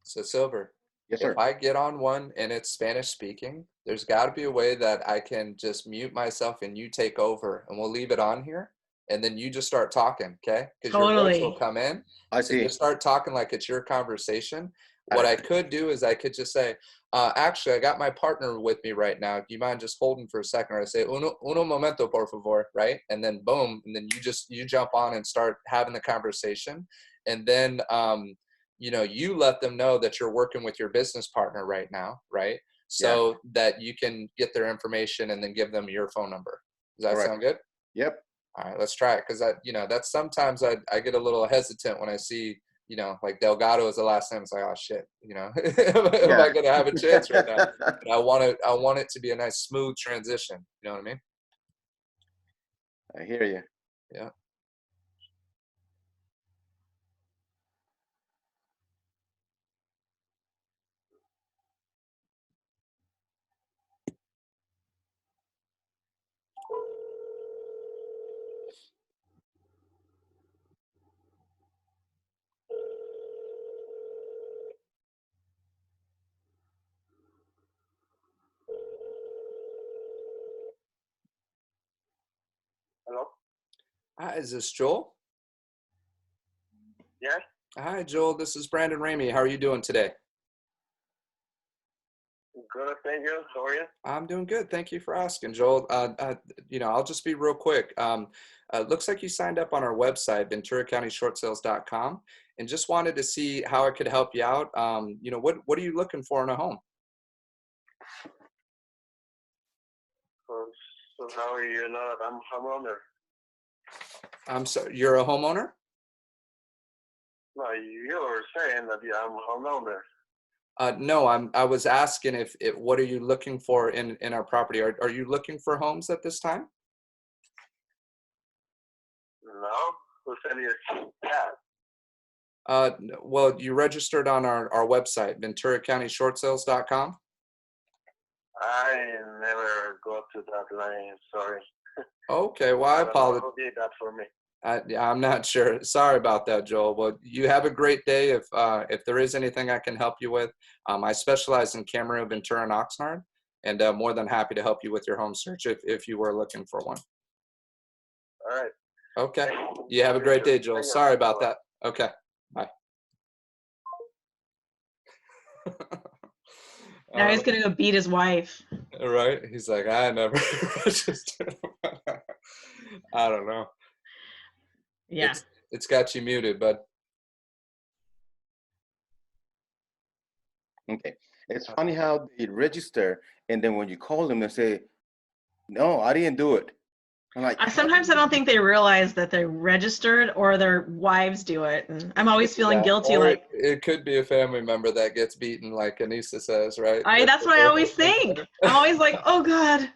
So Silver, yes, sir. If I get on one and it's Spanish speaking, there's got to be a way that I can just mute myself and you take over, and we'll leave it on here. And then you just start talking, okay? Because your voice will come in. I see. So just start talking like it's your conversation. What I could do is I could just say, actually, I got my partner with me right now. Do you mind just holding for a second? Or I say, uno momento, por favor, right? And then boom, and then you jump on and start having the conversation. And then, you let them know that you're working with your business partner right now, right? So that you can get their information and then give them your phone number. Does that sound good? Yep. All right, let's try it. Because that's sometimes I get a little hesitant when I see, like Delgado is the last name. It's like, oh shit, am I gonna have a chance right now? And I want it to be a nice smooth transition. You know what I mean? I hear you. Yeah. Hello? Hi, is this Joel? Yes? Hi, Joel. This is Brandon Ramey. How are you doing today? Good, thank you. How are you? I'm doing good. Thank you for asking, Joel. I'll just be real quick. Looks like you signed up on our website, VenturaCountyShortSales.com, and just wanted to see how I could help you out. What are you looking for in a home? So now you know that I'm a homeowner. I'm sorry, you're a homeowner? No, you're saying that I'm a homeowner. No, I was asking what are you looking for in our property? Are you looking for homes at this time? No? Who said that? Well, you registered on our website, VenturaCountyShortSales.com. I never go to that line, sorry. Okay, well, I apologize. Who did that for me? I'm not sure. Sorry about that, Joel. Well, you have a great day. If there is anything I can help you with, I specialize in Camarillo, Ventura, and Oxnard, and more than happy to help you with your home search if you were looking for one. All right. Okay. You have a great day, Joel. Sorry about that. Okay. Bye. Now he's gonna go beat his wife. Right? He's like, I never registered. I don't know. Yeah. It's got you muted, bud. Okay. It's funny how they register, and then when you call them, they say, no, I didn't do it. I'm like, Sometimes I don't think they realize that they're registered or their wives do it. And I'm always feeling guilty. Or like it could be a family member that gets beaten, like Anissa says, right? that's what I always think. I'm always like, oh God,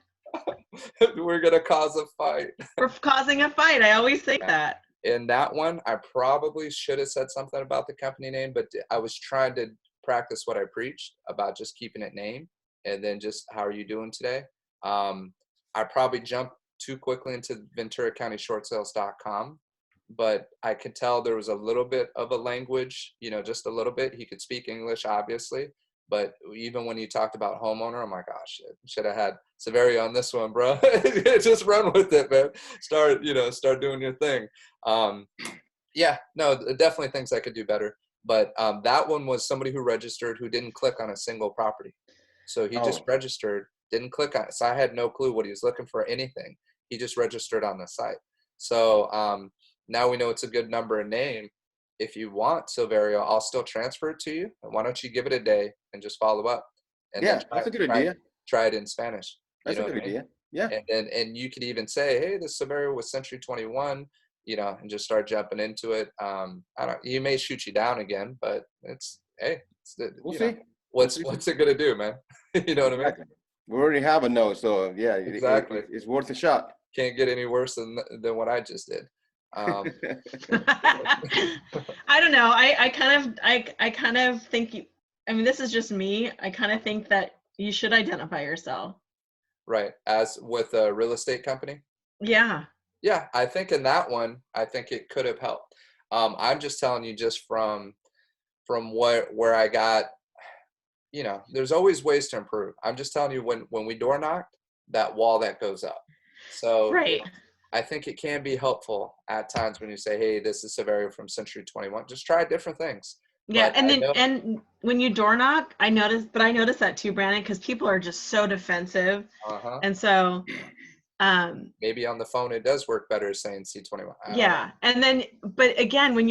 we're gonna cause a fight. we're causing a fight. I always think that. In that one, I probably should have said something about the company name, but I was trying to practice what I preached about just keeping it name and then just how are you doing today. I probably jumped too quickly into VenturaCountyShortSales.com, but I could tell there was a little bit of a language, just a little bit. He could speak English, obviously, but even when you talked about homeowner, I'm like, oh shit, should have had Severio on this one, bro. Just run with it, man. Start doing your thing. Yeah, no, definitely things I could do better. But that one was somebody who registered who didn't click on a single property. So he just registered, didn't click on it. So I had no clue what he was looking for, anything. He just registered on the site. So now we know it's a good number and name. If you want, Silverio, I'll still transfer it to you. Why don't you give it a day and just follow up? And yeah, that's a good idea. Try it in Spanish. That's a good idea. Yeah. And you could even say, hey, this Silverio was Century 21. And just start jumping into it. You may shoot you down again, but we'll see. What's it gonna do, man? You know what I mean? We already have a no, so yeah, exactly. It's worth a shot. Can't get any worse than what I just did. I don't know. I kind of think this is just me. I kind of think that you should identify yourself. Right. As with a real estate company? Yeah. Yeah, I think in that one, I think it could have helped. I'm just telling you, just from where I got, there's always ways to improve. I'm just telling you, when we door knocked, that wall that goes up. So right. I think it can be helpful at times when you say, hey, this is Severio from Century 21. Just try different things. Yeah, and when you door knock, I noticed that too, Brandon, because people are just so defensive. And so maybe on the phone it does work better saying C21. Yeah. And then, but again, when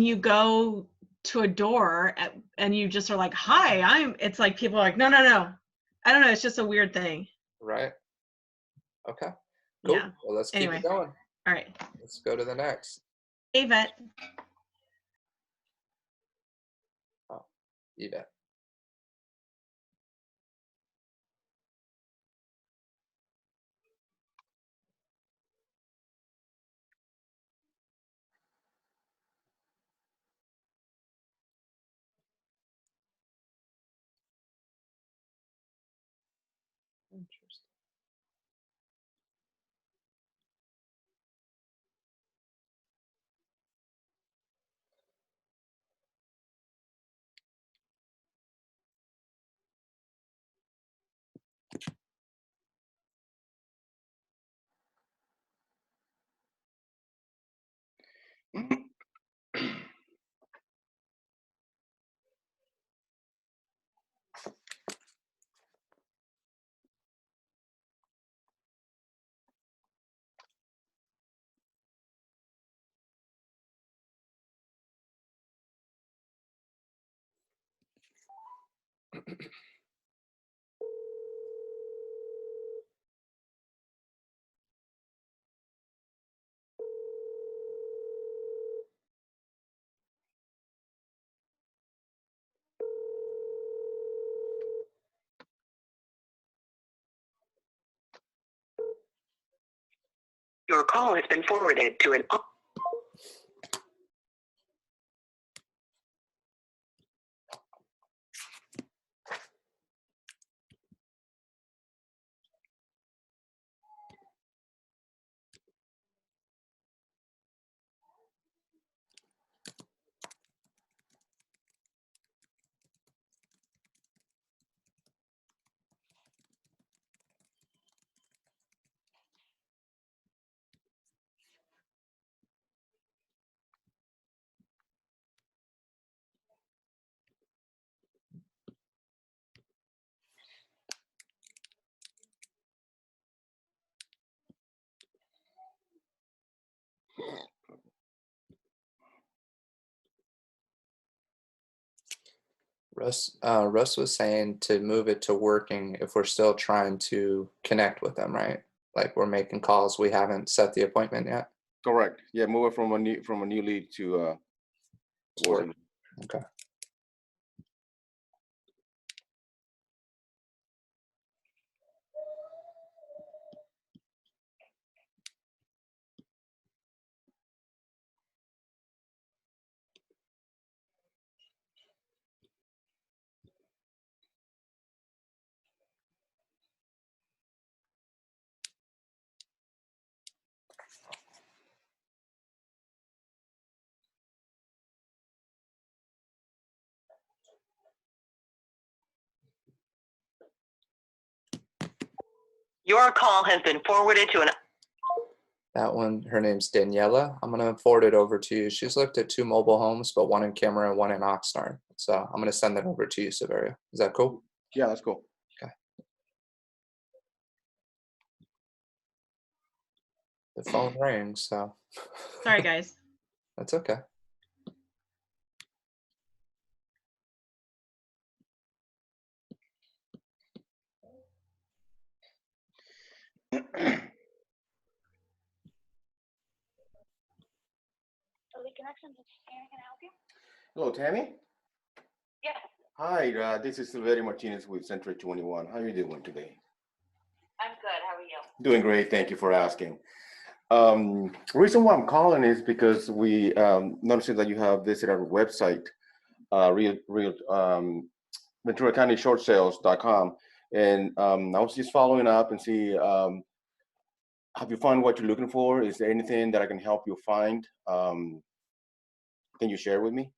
you go to a door and you just are like, hi, it's like people are like, no. I don't know. It's just a weird thing. Right. Okay. Cool. Yeah. Well, let's keep it going. All right. Let's go to the next. Yvette. Oh, Yvette. Interesting. Your call has been forwarded to an. Russ was saying to move it to working if we're still trying to connect with them, right? Like we're making calls, we haven't set the appointment yet. Correct. Yeah, move it from a new lead to working. Okay. Your call has been forwarded to an... That one, her name's Daniela. I'm going to forward it over to you. She's looked at 2 mobile homes, but 1 in Camera and 1 in Oxnard. So I'm going to send that over to you, Severia. Is that cool? Yeah, that's cool. Okay. The phone rings, so. Sorry, guys. That's okay. Hello, Tammy. Yes, Hi, this is Silverio Martinez with Century 21. How are you doing today? I'm good. How are you? Doing great. Thank you for asking. Reason why I'm calling is because we noticed that you have visited our website, Ventura County Short Sales.com, and I was just following up and see, have you found what you're looking for? Is there anything that I can help you find? Can you share with me?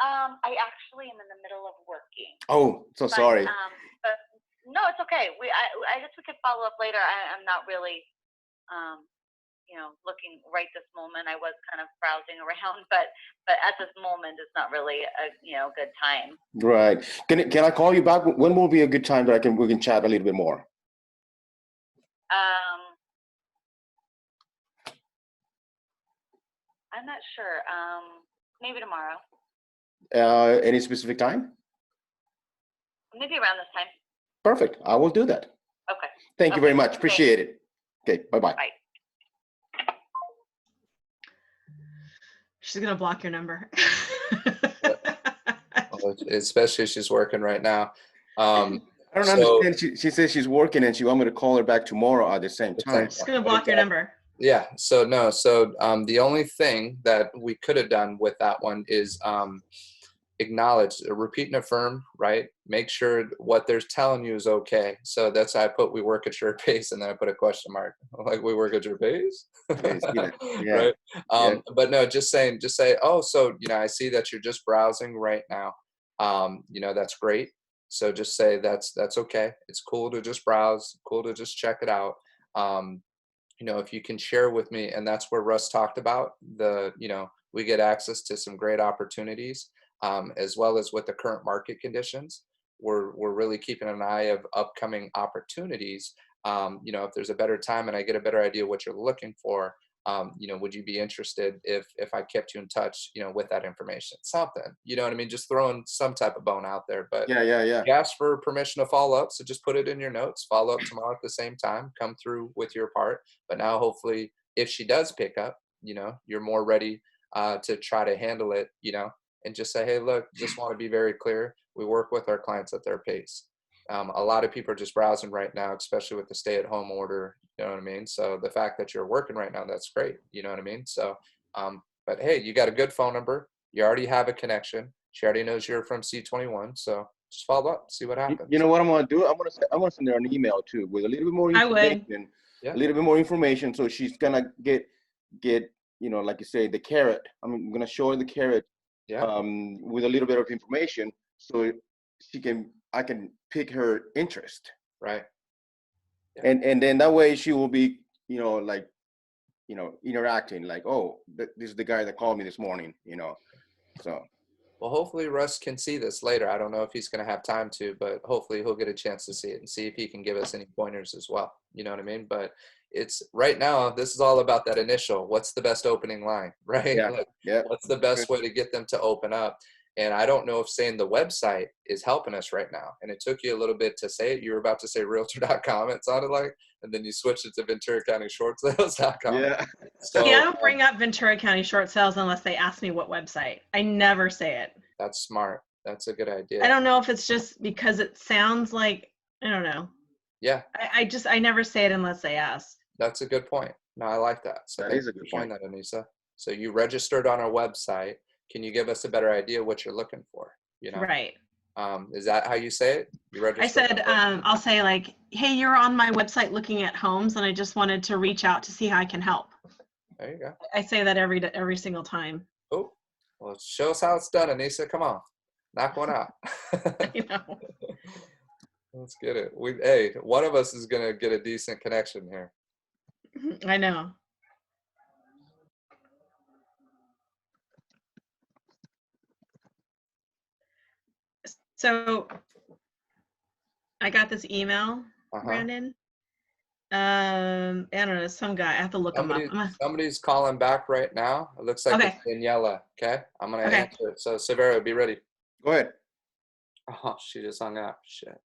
I actually am in the middle of working. Oh, so sorry. But no, it's okay. I guess we could follow up later. I'm not really, looking right this moment. I was kind of browsing around, but at this moment, it's not really a good time. Right. Can I call you back? When will be a good time that we can chat a little bit more? I'm not sure. Maybe tomorrow. Any specific time? Maybe around this time. Perfect. I will do that. Okay. Thank you very much. Appreciate it. Okay. Bye-bye. Bye. She's gonna block your number. Especially if she's working right now. I don't understand. She says she's working and she wants me to call her back tomorrow at the same time. She's gonna block your number. Yeah. So no. So the only thing that we could have done with that one is acknowledge, repeat and affirm, right? Make sure what they're telling you is okay. So that's how I put we work at your pace, and then I put a question mark. Like, we work at your pace? Yeah. Right. But no, just say, oh, so I see that you're just browsing right now. That's great. So just say that's okay. It's cool to just browse, cool to just check it out. If you can share with me, and that's where Russ talked about we get access to some great opportunities, as well as with the current market conditions. We're really keeping an eye of upcoming opportunities. If there's a better time and I get a better idea what you're looking for, would you be interested if I kept you in touch, with that information? Something, you know what I mean? Just throwing some type of bone out there. But yeah. You asked for permission to follow up, so just put it in your notes. Follow up tomorrow at the same time. Come through with your part. But now, hopefully, if she does pick up, you're more ready to try to handle it, and just say, hey, look, just want to be very clear. We work with our clients at their pace. A lot of people are just browsing right now, especially with the stay-at-home order. You know what I mean? So the fact that you're working right now, that's great. You know what I mean? So, but hey, you got a good phone number. You already have a connection. She already knows you're from C21. So just follow up, see what happens. You know what I'm going to do? I'm going to send her an email too with a little bit more information. A little bit more information. So she's going to get, like you say, the carrot. I'm going to show her the carrot. Yeah. With a little bit of information, so I can pick her interest. Right. Yeah. And then that way she will be, interacting like, oh, this is the guy that called me this morning, so. Well, hopefully Russ can see this later. I don't know if he's going to have time to, but hopefully he'll get a chance to see it and see if he can give us any pointers as well. You know what I mean? But it's right now, this is all about that initial, what's the best opening line, right? Yeah. What's the best way to get them to open up? And I don't know if saying the website is helping us right now. And it took you a little bit to say it. You were about to say realtor.com, it sounded like, and then you switched it to Ventura County Short Sales.com. Yeah. So, I don't bring up Ventura County Short Sales unless they ask me what website. I never say it. That's smart. That's a good idea. I don't know if it's just because it sounds like, I don't know. Yeah. I never say it unless they ask. That's a good point. No, I like that. So that is a good point. That, Anissa. So you registered on our website. Can you give us a better idea what you're looking for? Right. Is that how you say it? You registered. I said, I'll say like, hey, you're on my website looking at homes, and I just wanted to reach out to see how I can help. There you go. I say that every single time. Oh, well, show us how it's done, Anissa. Come on, knock one out. You know. Let's get it. Hey, one of us is gonna get a decent connection here. I know. So I got this email, Brandon. I don't know, some guy. I have to look him up. Somebody's calling back right now. It looks like it's Daniela. Okay, I'm gonna answer it. So Severo, be ready. Go ahead. Oh, she just hung up. Shit.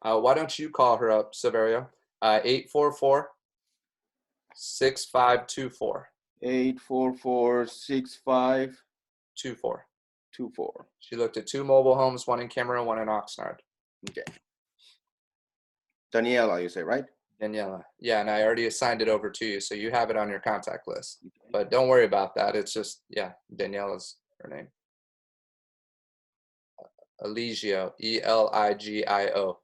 Why don't you call her up, Severio? 844-6524. 844-6524. She looked at 2 mobile homes, 1 in Cameron, 1 in Oxnard. Okay. Daniela, you say, right? Daniela. Yeah, and I already assigned it over to you, so you have it on your contact list. Okay. But don't worry about that. It's just, yeah, Daniela's her name. Eligio, Eligio.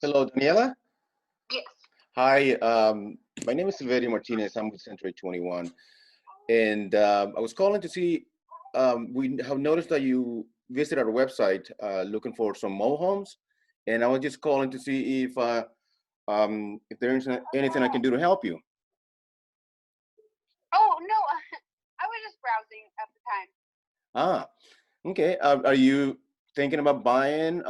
Hello, Daniela? Yes. Hi, my name is Silverio Martinez. I'm with Century 21. And I was calling to see, we have noticed that you visit our website looking for some mobile homes. And I was just calling to see if there's anything I can do to help you. Oh, no, I was just browsing at the time. Ah, okay. Are you thinking about buying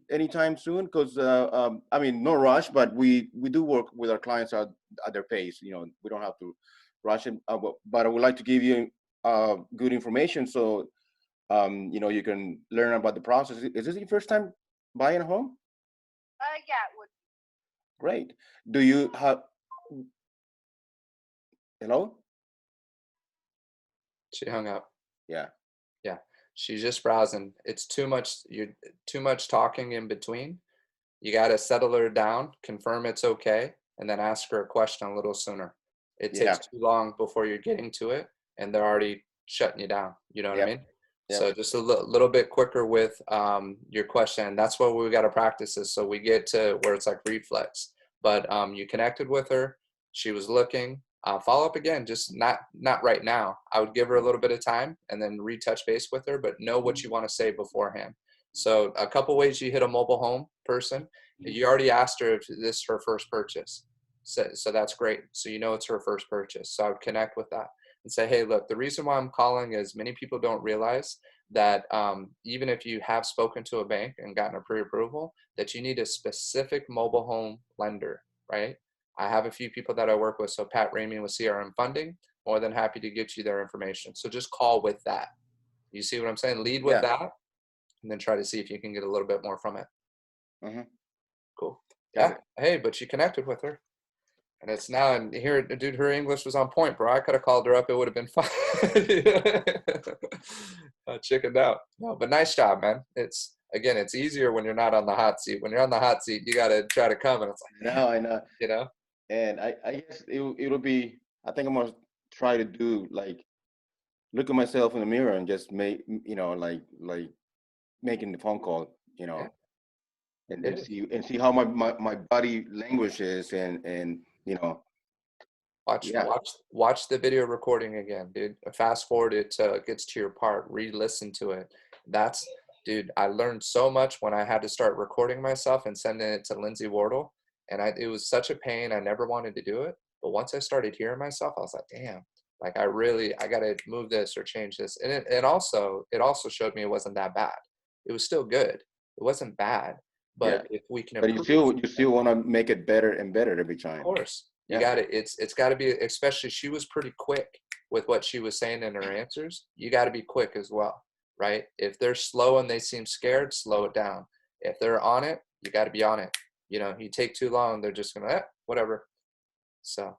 anytime soon? Because I mean, no rush, but we do work with our clients at their pace. You know, we don't have to rush it. But I would like to give you good information so you know, you can learn about the process. Is this your first time buying a home? Yeah, it would. Great. Do you have? Hello? She hung up. Yeah. Yeah, she's just browsing. It's too much. You're too much talking in between. You got to settle her down, confirm it's okay, and then ask her a question a little sooner. It takes too long before you're getting to it, and they're already shutting you down. You know what I mean? Yep. So just a little bit quicker with your question. That's what we got to practice this, so we get to where it's like reflex. But you connected with her. She was looking. Follow up again, just not right now. I would give her a little bit of time and then retouch base with her, but know what you want to say beforehand. So a couple ways you hit a mobile home person. You already asked her if this is her first purchase. So that's great. So you know it's her first purchase. So I would connect with that and say, hey, look, the reason why I'm calling is many people don't realize that even if you have spoken to a bank and gotten a pre-approval, that you need a specific mobile home lender, right? I have a few people that I work with. So Pat Ramey with CRM Funding, more than happy to get you their information. So just call with that. You see what I'm saying? Lead with that, and then try to see if you can get a little bit more from it. Mm-hmm. Cool. Yeah. Hey, but you connected with her. And it's now, and here, dude, her English was on point, bro. I could have called her up. It would have been fine. Chickened out. No, but nice job, man. It's, again, it's easier when you're not on the hot seat. When you're on the hot seat, you got to try to come. And it's like, no, I know. You know? And I guess it'll be, I think I'm going to try to do, like, look at myself in the mirror and just make, you know, like making the phone call, you know, and see how my body language is, and you know, watch the video recording again, dude. Fast forward it till it gets to your part, re-listen to it. That's, dude, I learned so much when I had to start recording myself and sending it to Lindsay Wardle, and it was such a pain. I never wanted to do it, but once I started hearing myself, I was like, damn, like I got to move this or change this. And it also showed me it wasn't that bad. It was still good. It wasn't bad. But if we can improve, but you still want to make it better and better every time. Of course. You got it. It's got to be, especially she was pretty quick with what she was saying in her answers. You got to be quick as well, right? If they're slow and they seem scared, slow it down. If they're on it, you got to be on it. You know, you take too long, they're just going to, whatever. So,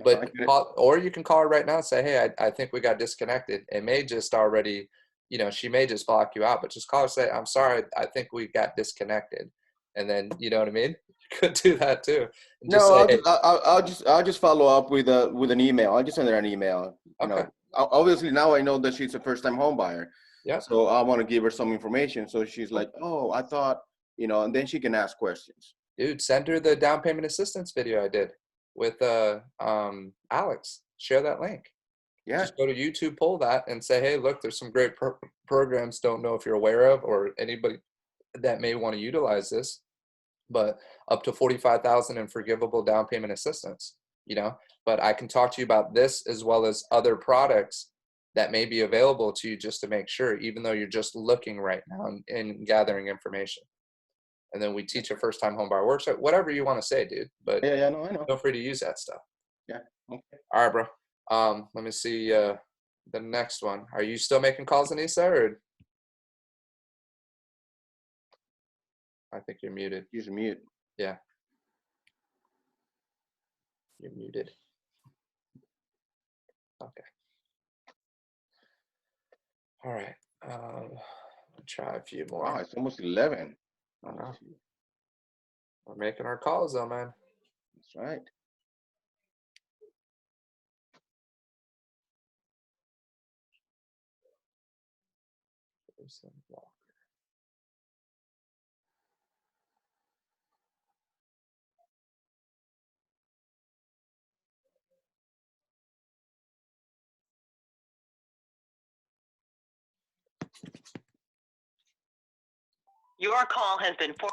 but or you can call her right now and say, hey, I think we got disconnected. It may just already, you know, she may just block you out, but just call her, say, I'm sorry, I think we got disconnected. And then, you know what I mean? You could do that too. And just No, say, hey, I'll just follow up with an email. I'll just send her an email. You okay, know, obviously now I know that she's a first-time home buyer, yeah, so I want to give her some information. So she's like, oh, I thought, you know, and then she can ask questions. dude, send her the down payment assistance video I did with Alex. Share that link. Yeah, Just go to YouTube, pull that, and say, hey, look, there's some great programs. Don't know if you're aware of or anybody that may want to utilize this, but up to 45,000 in forgivable down payment assistance, you know. But I can talk to you about this as well as other products that may be available to you, just to make sure, even though you're just looking right now and gathering information. And then we teach a first-time homebuyer workshop, whatever you want to say, dude. But yeah, no, I know. feel free to use that stuff. Yeah. Okay. All right, bro. Let me see the next one. Are you still making calls, Anissa, or? I think you're muted. Use mute. Yeah. You're muted. Okay. All right. I'll try a few more. Wow, it's almost 11. I know. We're making our calls though, man. That's right. Your call has been for.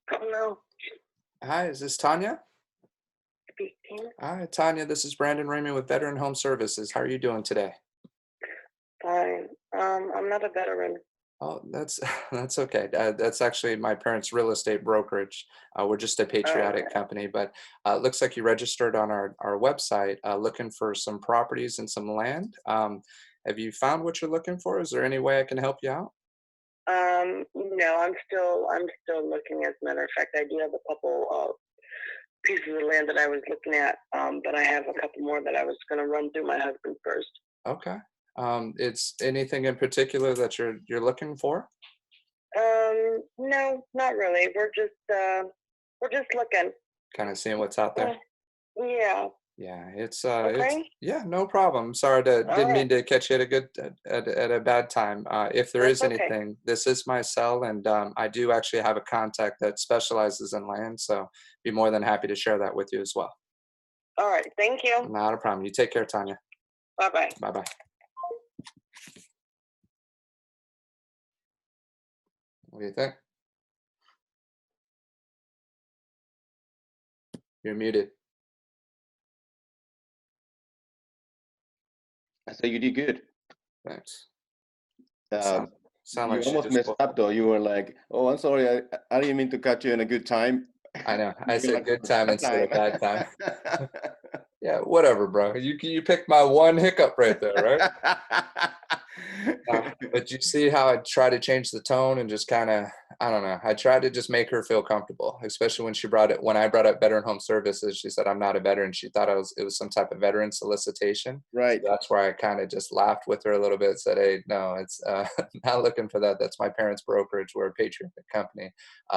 Hello, Hi, is this Tanya? speaking. Hi, Tanya. This is Brandon Raymond with Veteran Home Services. How are you doing today? Fine. I'm not a veteran. Oh, that's that's okay. That's actually my parents' real estate brokerage. We're just a patriotic company, but it looks like you registered on our website looking for some properties and some land. Have you found what you're looking for? Is there any way I can help you out? No, I'm still looking. As a matter of fact, I do have a couple of pieces of land that I was looking at, but I have a couple more that I was going to run through my husband first. Okay. It's anything in particular that you're looking for? No, not really. We're just looking. Kind of seeing what's out there. Yeah. Yeah, it's Okay. yeah, no problem. Sorry didn't mean to catch you at a good at a bad time. If there is That's okay. anything, this is my cell, and I do actually have a contact that specializes in land, so be more than happy to share that with you as well. All right. Thank you. Not a problem. You take care, Tanya. Bye bye. Bye bye. What do you think? You're muted. I say you did good. Thanks. Um, Sound you like she almost just messed up though. You were like, "Oh, I'm sorry. I didn't mean to catch you in a good time." I know. I You're said like, good time "Bad instead of bad time. time." Yeah, whatever, bro. You picked my one hiccup right there, right? But you see how I try to change the tone and just kind of, I don't know. I tried to just make her feel comfortable, especially when I brought up Veteran Home Services. She said I'm not a veteran. She thought it was some type of veteran solicitation. Right. So that's where I kind of just laughed with her a little bit. Said, hey, no, it's not looking for that. That's my parents' brokerage. We're a patriot company.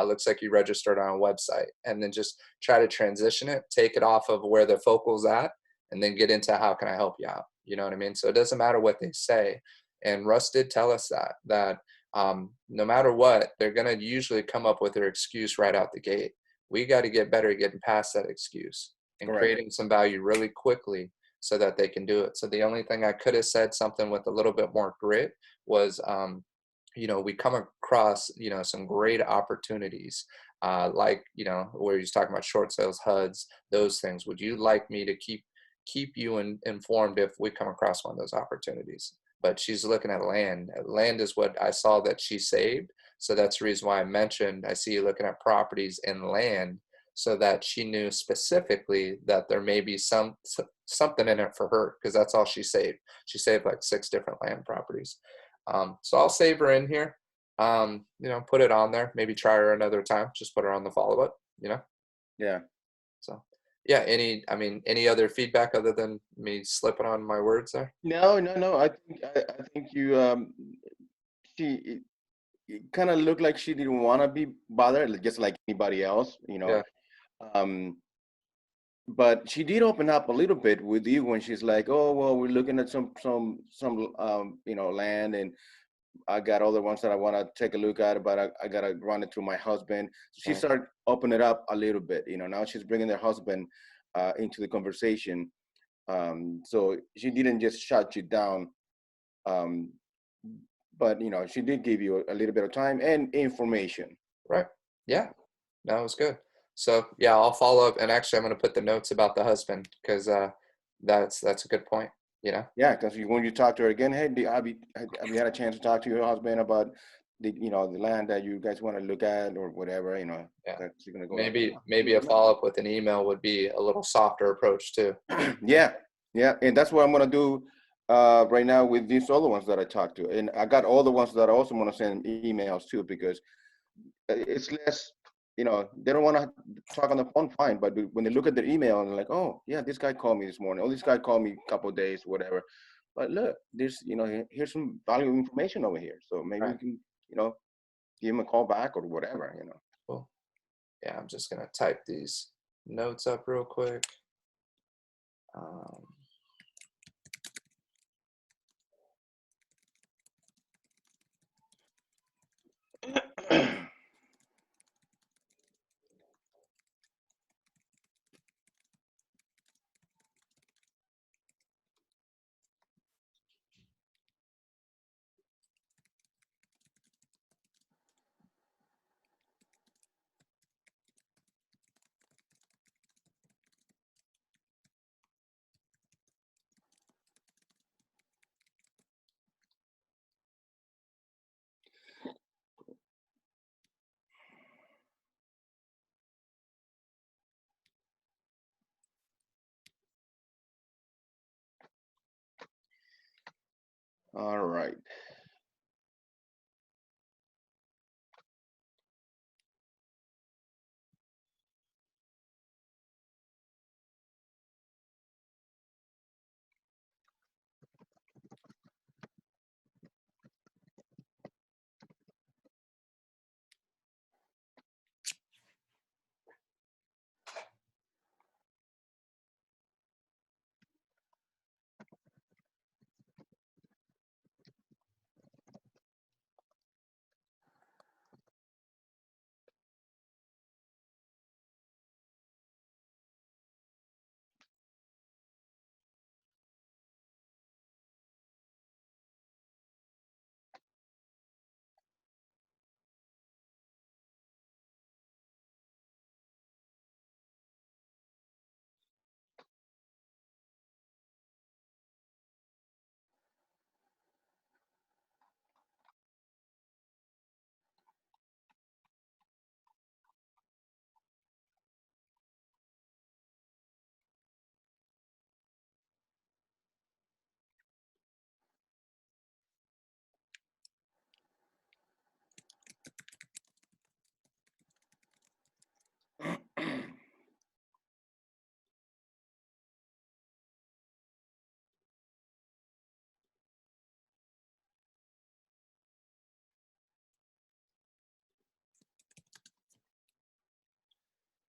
Looks like you registered on a website, and then just try to transition it, take it off of where the focal's at, and then get into how can I help you out. You know what I mean? So it doesn't matter what they say. And Russ did tell us that no matter what, they're going to usually come up with their excuse right out the gate. We got to get better at getting past that excuse and Correct. creating some value really quickly so that they can do it. So the only thing I could have said something with a little bit more grit was, we come across, some great opportunities, like, where he's talking about short sales, HUDs, those things. Would you like me to keep you informed if we come across one of those opportunities? But she's looking at land. Land is what I saw that she saved. So that's the reason why I mentioned, I see you looking at properties and land, so that she knew specifically that there may be something in it for her, because that's all she saved. She saved like 6 different land properties. So I'll save her in here, put it on there, maybe try her another time, just put her on the follow-up, Yeah. So yeah, any other feedback other than me slipping on my words there? No. I think she it kind of looked like she didn't want to be bothered, just like anybody else, Yeah. Um, but she did open up a little bit with you when she's like, "Oh, well, we're looking at some land, and I got other ones that I want to take a look at, but I gotta run it through my husband." So she Right. started opening it up a little bit. Now she's bringing their husband into the conversation. So she didn't just shut you down, um, but she did give you a little bit of time and information. Right. Yeah. That was good. So yeah, I'll follow up, and actually I'm going to put the notes about the husband, because that's a good point. Yeah, because when you talk to her again, hey, have you had a chance to talk to your husband about the land that you guys want to look at or whatever? Yeah. That she's gonna go. Maybe a follow up with an email would be a little softer approach too. Yeah, and that's what I'm gonna do right now with these other ones that I talked to, and I got all the ones that I also want to send emails to, because it's less. They don't want to talk on the phone, fine, but when they look at their email and like, oh yeah, this guy called me this morning, oh this guy called me a couple of days, whatever. But look, there's here's some valuable information over here, so maybe we Right. can give him a call back or whatever. Cool. Yeah, I'm just going to type these notes up real quick. All right.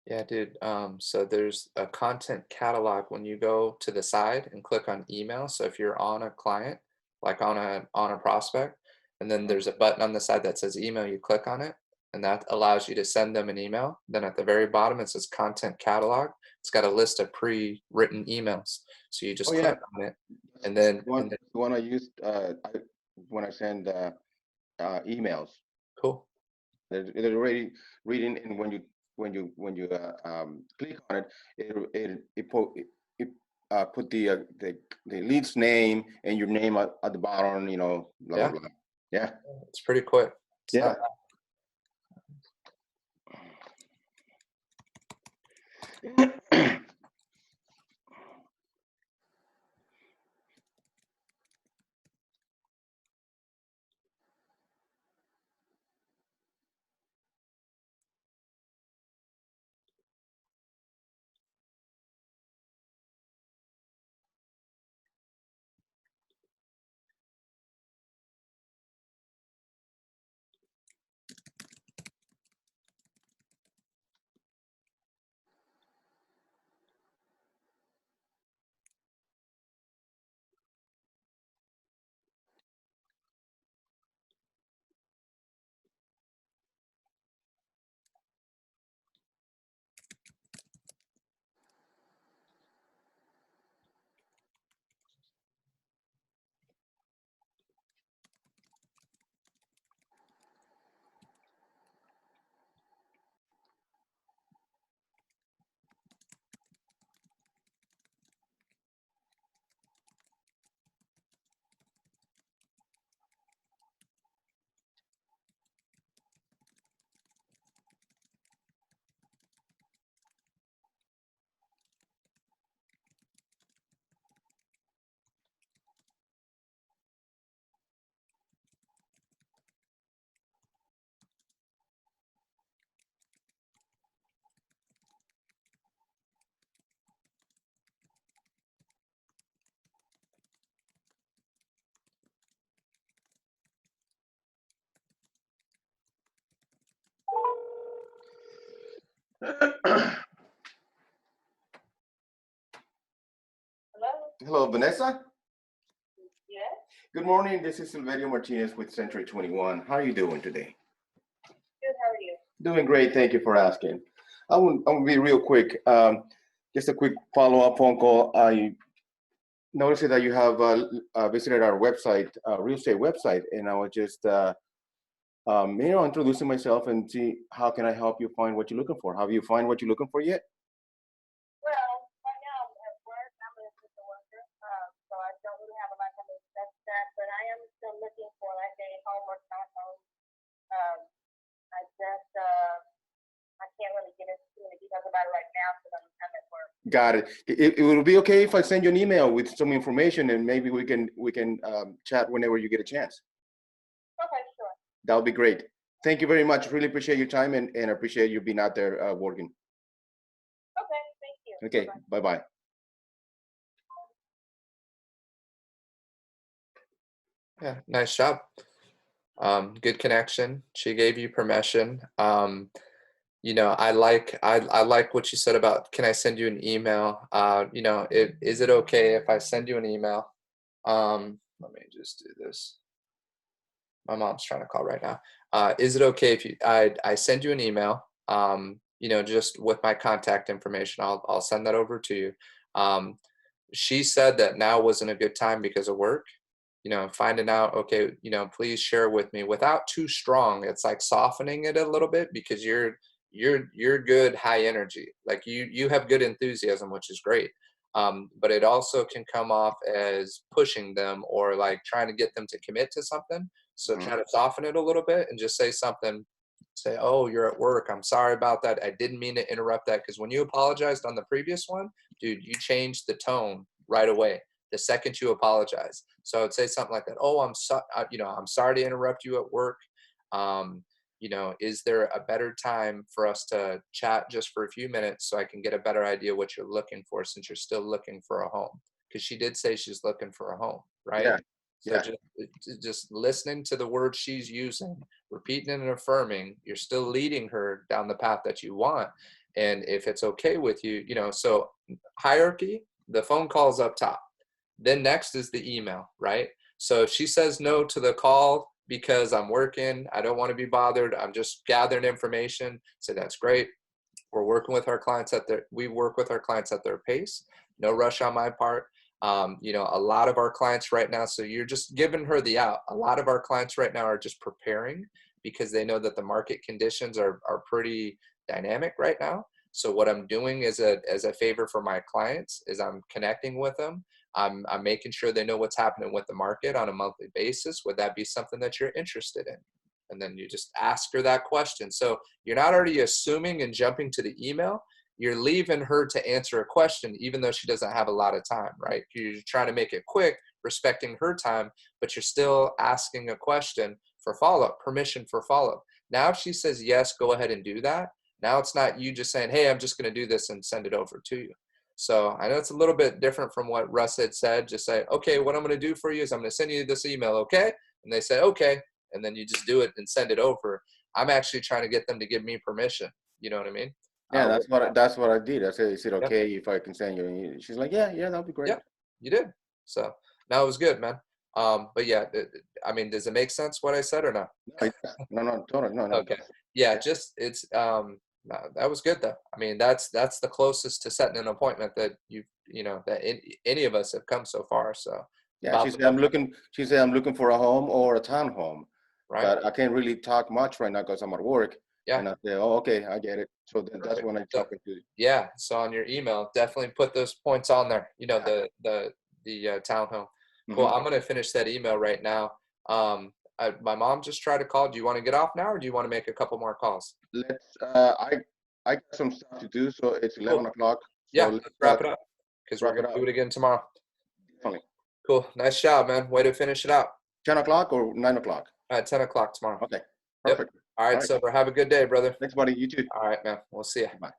Yeah, dude. So there's a content catalog when you go to the side and click on email. So if you're on a client, like on a prospect, and then there's a button on the side that says email, you click on it, and that allows you to send them an email. Then at the very bottom it says content catalog. It's got a list of pre-written emails. So you Oh just yeah, click on it, and then the one I used when I send emails. cool. They're already reading, and when you click on it, it put the lead's name and your name at the bottom. You know, blah blah Yeah, blah. Yeah, it's pretty quick. It's yeah. not Hello? Hello, Vanessa. Yes? Good morning. This is Silverio Martinez with Century 21. How are you doing today? Good, how are you? Doing great. Thank you for asking. I will be real quick. Just a quick follow-up phone call. I noticed that you have visited our website, real estate website, and I was just, introducing myself and see how can I help you find what you're looking for. Have you find what you're looking for yet? Well, right now I'm at work. I'm an assistant worker, so I don't really have a lot of that, but I am still looking for like a home or not home. I just, I can't really get into too many details about it right now because I'm at work. Got it. It will be okay if I send you an email with some information, and maybe we can chat whenever you get a chance. Okay, sure. That would be great. Thank you very much. Really appreciate your time, and appreciate you being out there working. Okay, thank you. Okay, bye-bye. Yeah, nice job. Good connection. She gave you permission. I like what you said about, can I send you an email? Is it okay if I send you an email? Let me just do this. My mom's trying to call right now. Is it okay if I send you an email? Just with my contact information, I'll send that over to you. She said that now wasn't a good time because of work. Finding out, okay, please share with me without too strong. It's like softening it a little bit because you're good high energy. Like you have good enthusiasm, which is great. But it also can come off as pushing them or like trying to get them to commit to something. So try to soften it a little bit and just say something. Say, oh, you're at work. I'm sorry about that. I didn't mean to interrupt that. Because when you apologized on the previous one, dude, you changed the tone right away the second you apologize. So I would say something like that. Oh, I'm sorry to interrupt you at work. Is there a better time for us to chat just for a few minutes so I can get a better idea what you're looking for since you're still looking for a home? Because she did say she's looking for a home, right? Yeah, So yeah. just listening to the words she's using, repeating and affirming, you're still leading her down the path that you want. And if it's okay with you, you know, so hierarchy, the phone call's up top. Then next is the email, right? So if she says no to the call because I'm working, I don't want to be bothered, I'm just gathering information, so that's great. We work with our clients at their pace. No rush on my part. You know, a lot of our clients right now, so you're just giving her the out. A lot of our clients right now are just preparing because they know that the market conditions are pretty dynamic right now. So what I'm doing as a favor for my clients is I'm connecting with them. I'm making sure they know what's happening with the market on a monthly basis. Would that be something that you're interested in? And then you just ask her that question. So you're not already assuming and jumping to the email. You're leaving her to answer a question, even though she doesn't have a lot of time, right? You're trying to make it quick, respecting her time, but you're still asking a question for follow-up, permission for follow-up. Now, if she says yes, go ahead and do that. Now it's not you just saying, hey, I'm just going to do this and send it over to you. So I know it's a little bit different from what Russ had said. Just say, okay, what I'm going to do for you is I'm going to send you this email, okay? And they say, okay. And then you just do it and send it over. I'm actually trying to get them to give me permission. You know what I mean? Yeah, that's what I did. I said, is it Yep. okay if I can send you? She's like, yeah, that'll be great. Yeah, you did. So now it was good, man. But yeah, I mean, does it make sense what I said or not? No, totally, no. Okay. Yeah, just it's no, that was good though. I mean, that's the closest to setting an appointment that any of us have come so far. So yeah, she said I'm looking for a home or a townhome, right. But I can't really talk much right now because I'm at work. Yeah. And I said, oh, okay, I get it. So then that's when I talk to you. Yeah. So on your email, definitely put those points on there. You know, the townhome. Cool. I'm gonna finish that email right now. My mom just tried to call. Do you want to get off now, or do you want to make a couple more calls? Let's. I got some stuff to do, so it's 11 o'clock. So yeah, let's wrap it up because we're gonna do it again tomorrow. Definitely. Cool. Nice job, man. Way to finish it out. 10 o'clock or 9 o'clock? 10 o'clock tomorrow. Okay. Perfect. Yep. All right, Silver. Have a good day, brother. Thanks, buddy. You too. All right, man. We'll see you. Bye.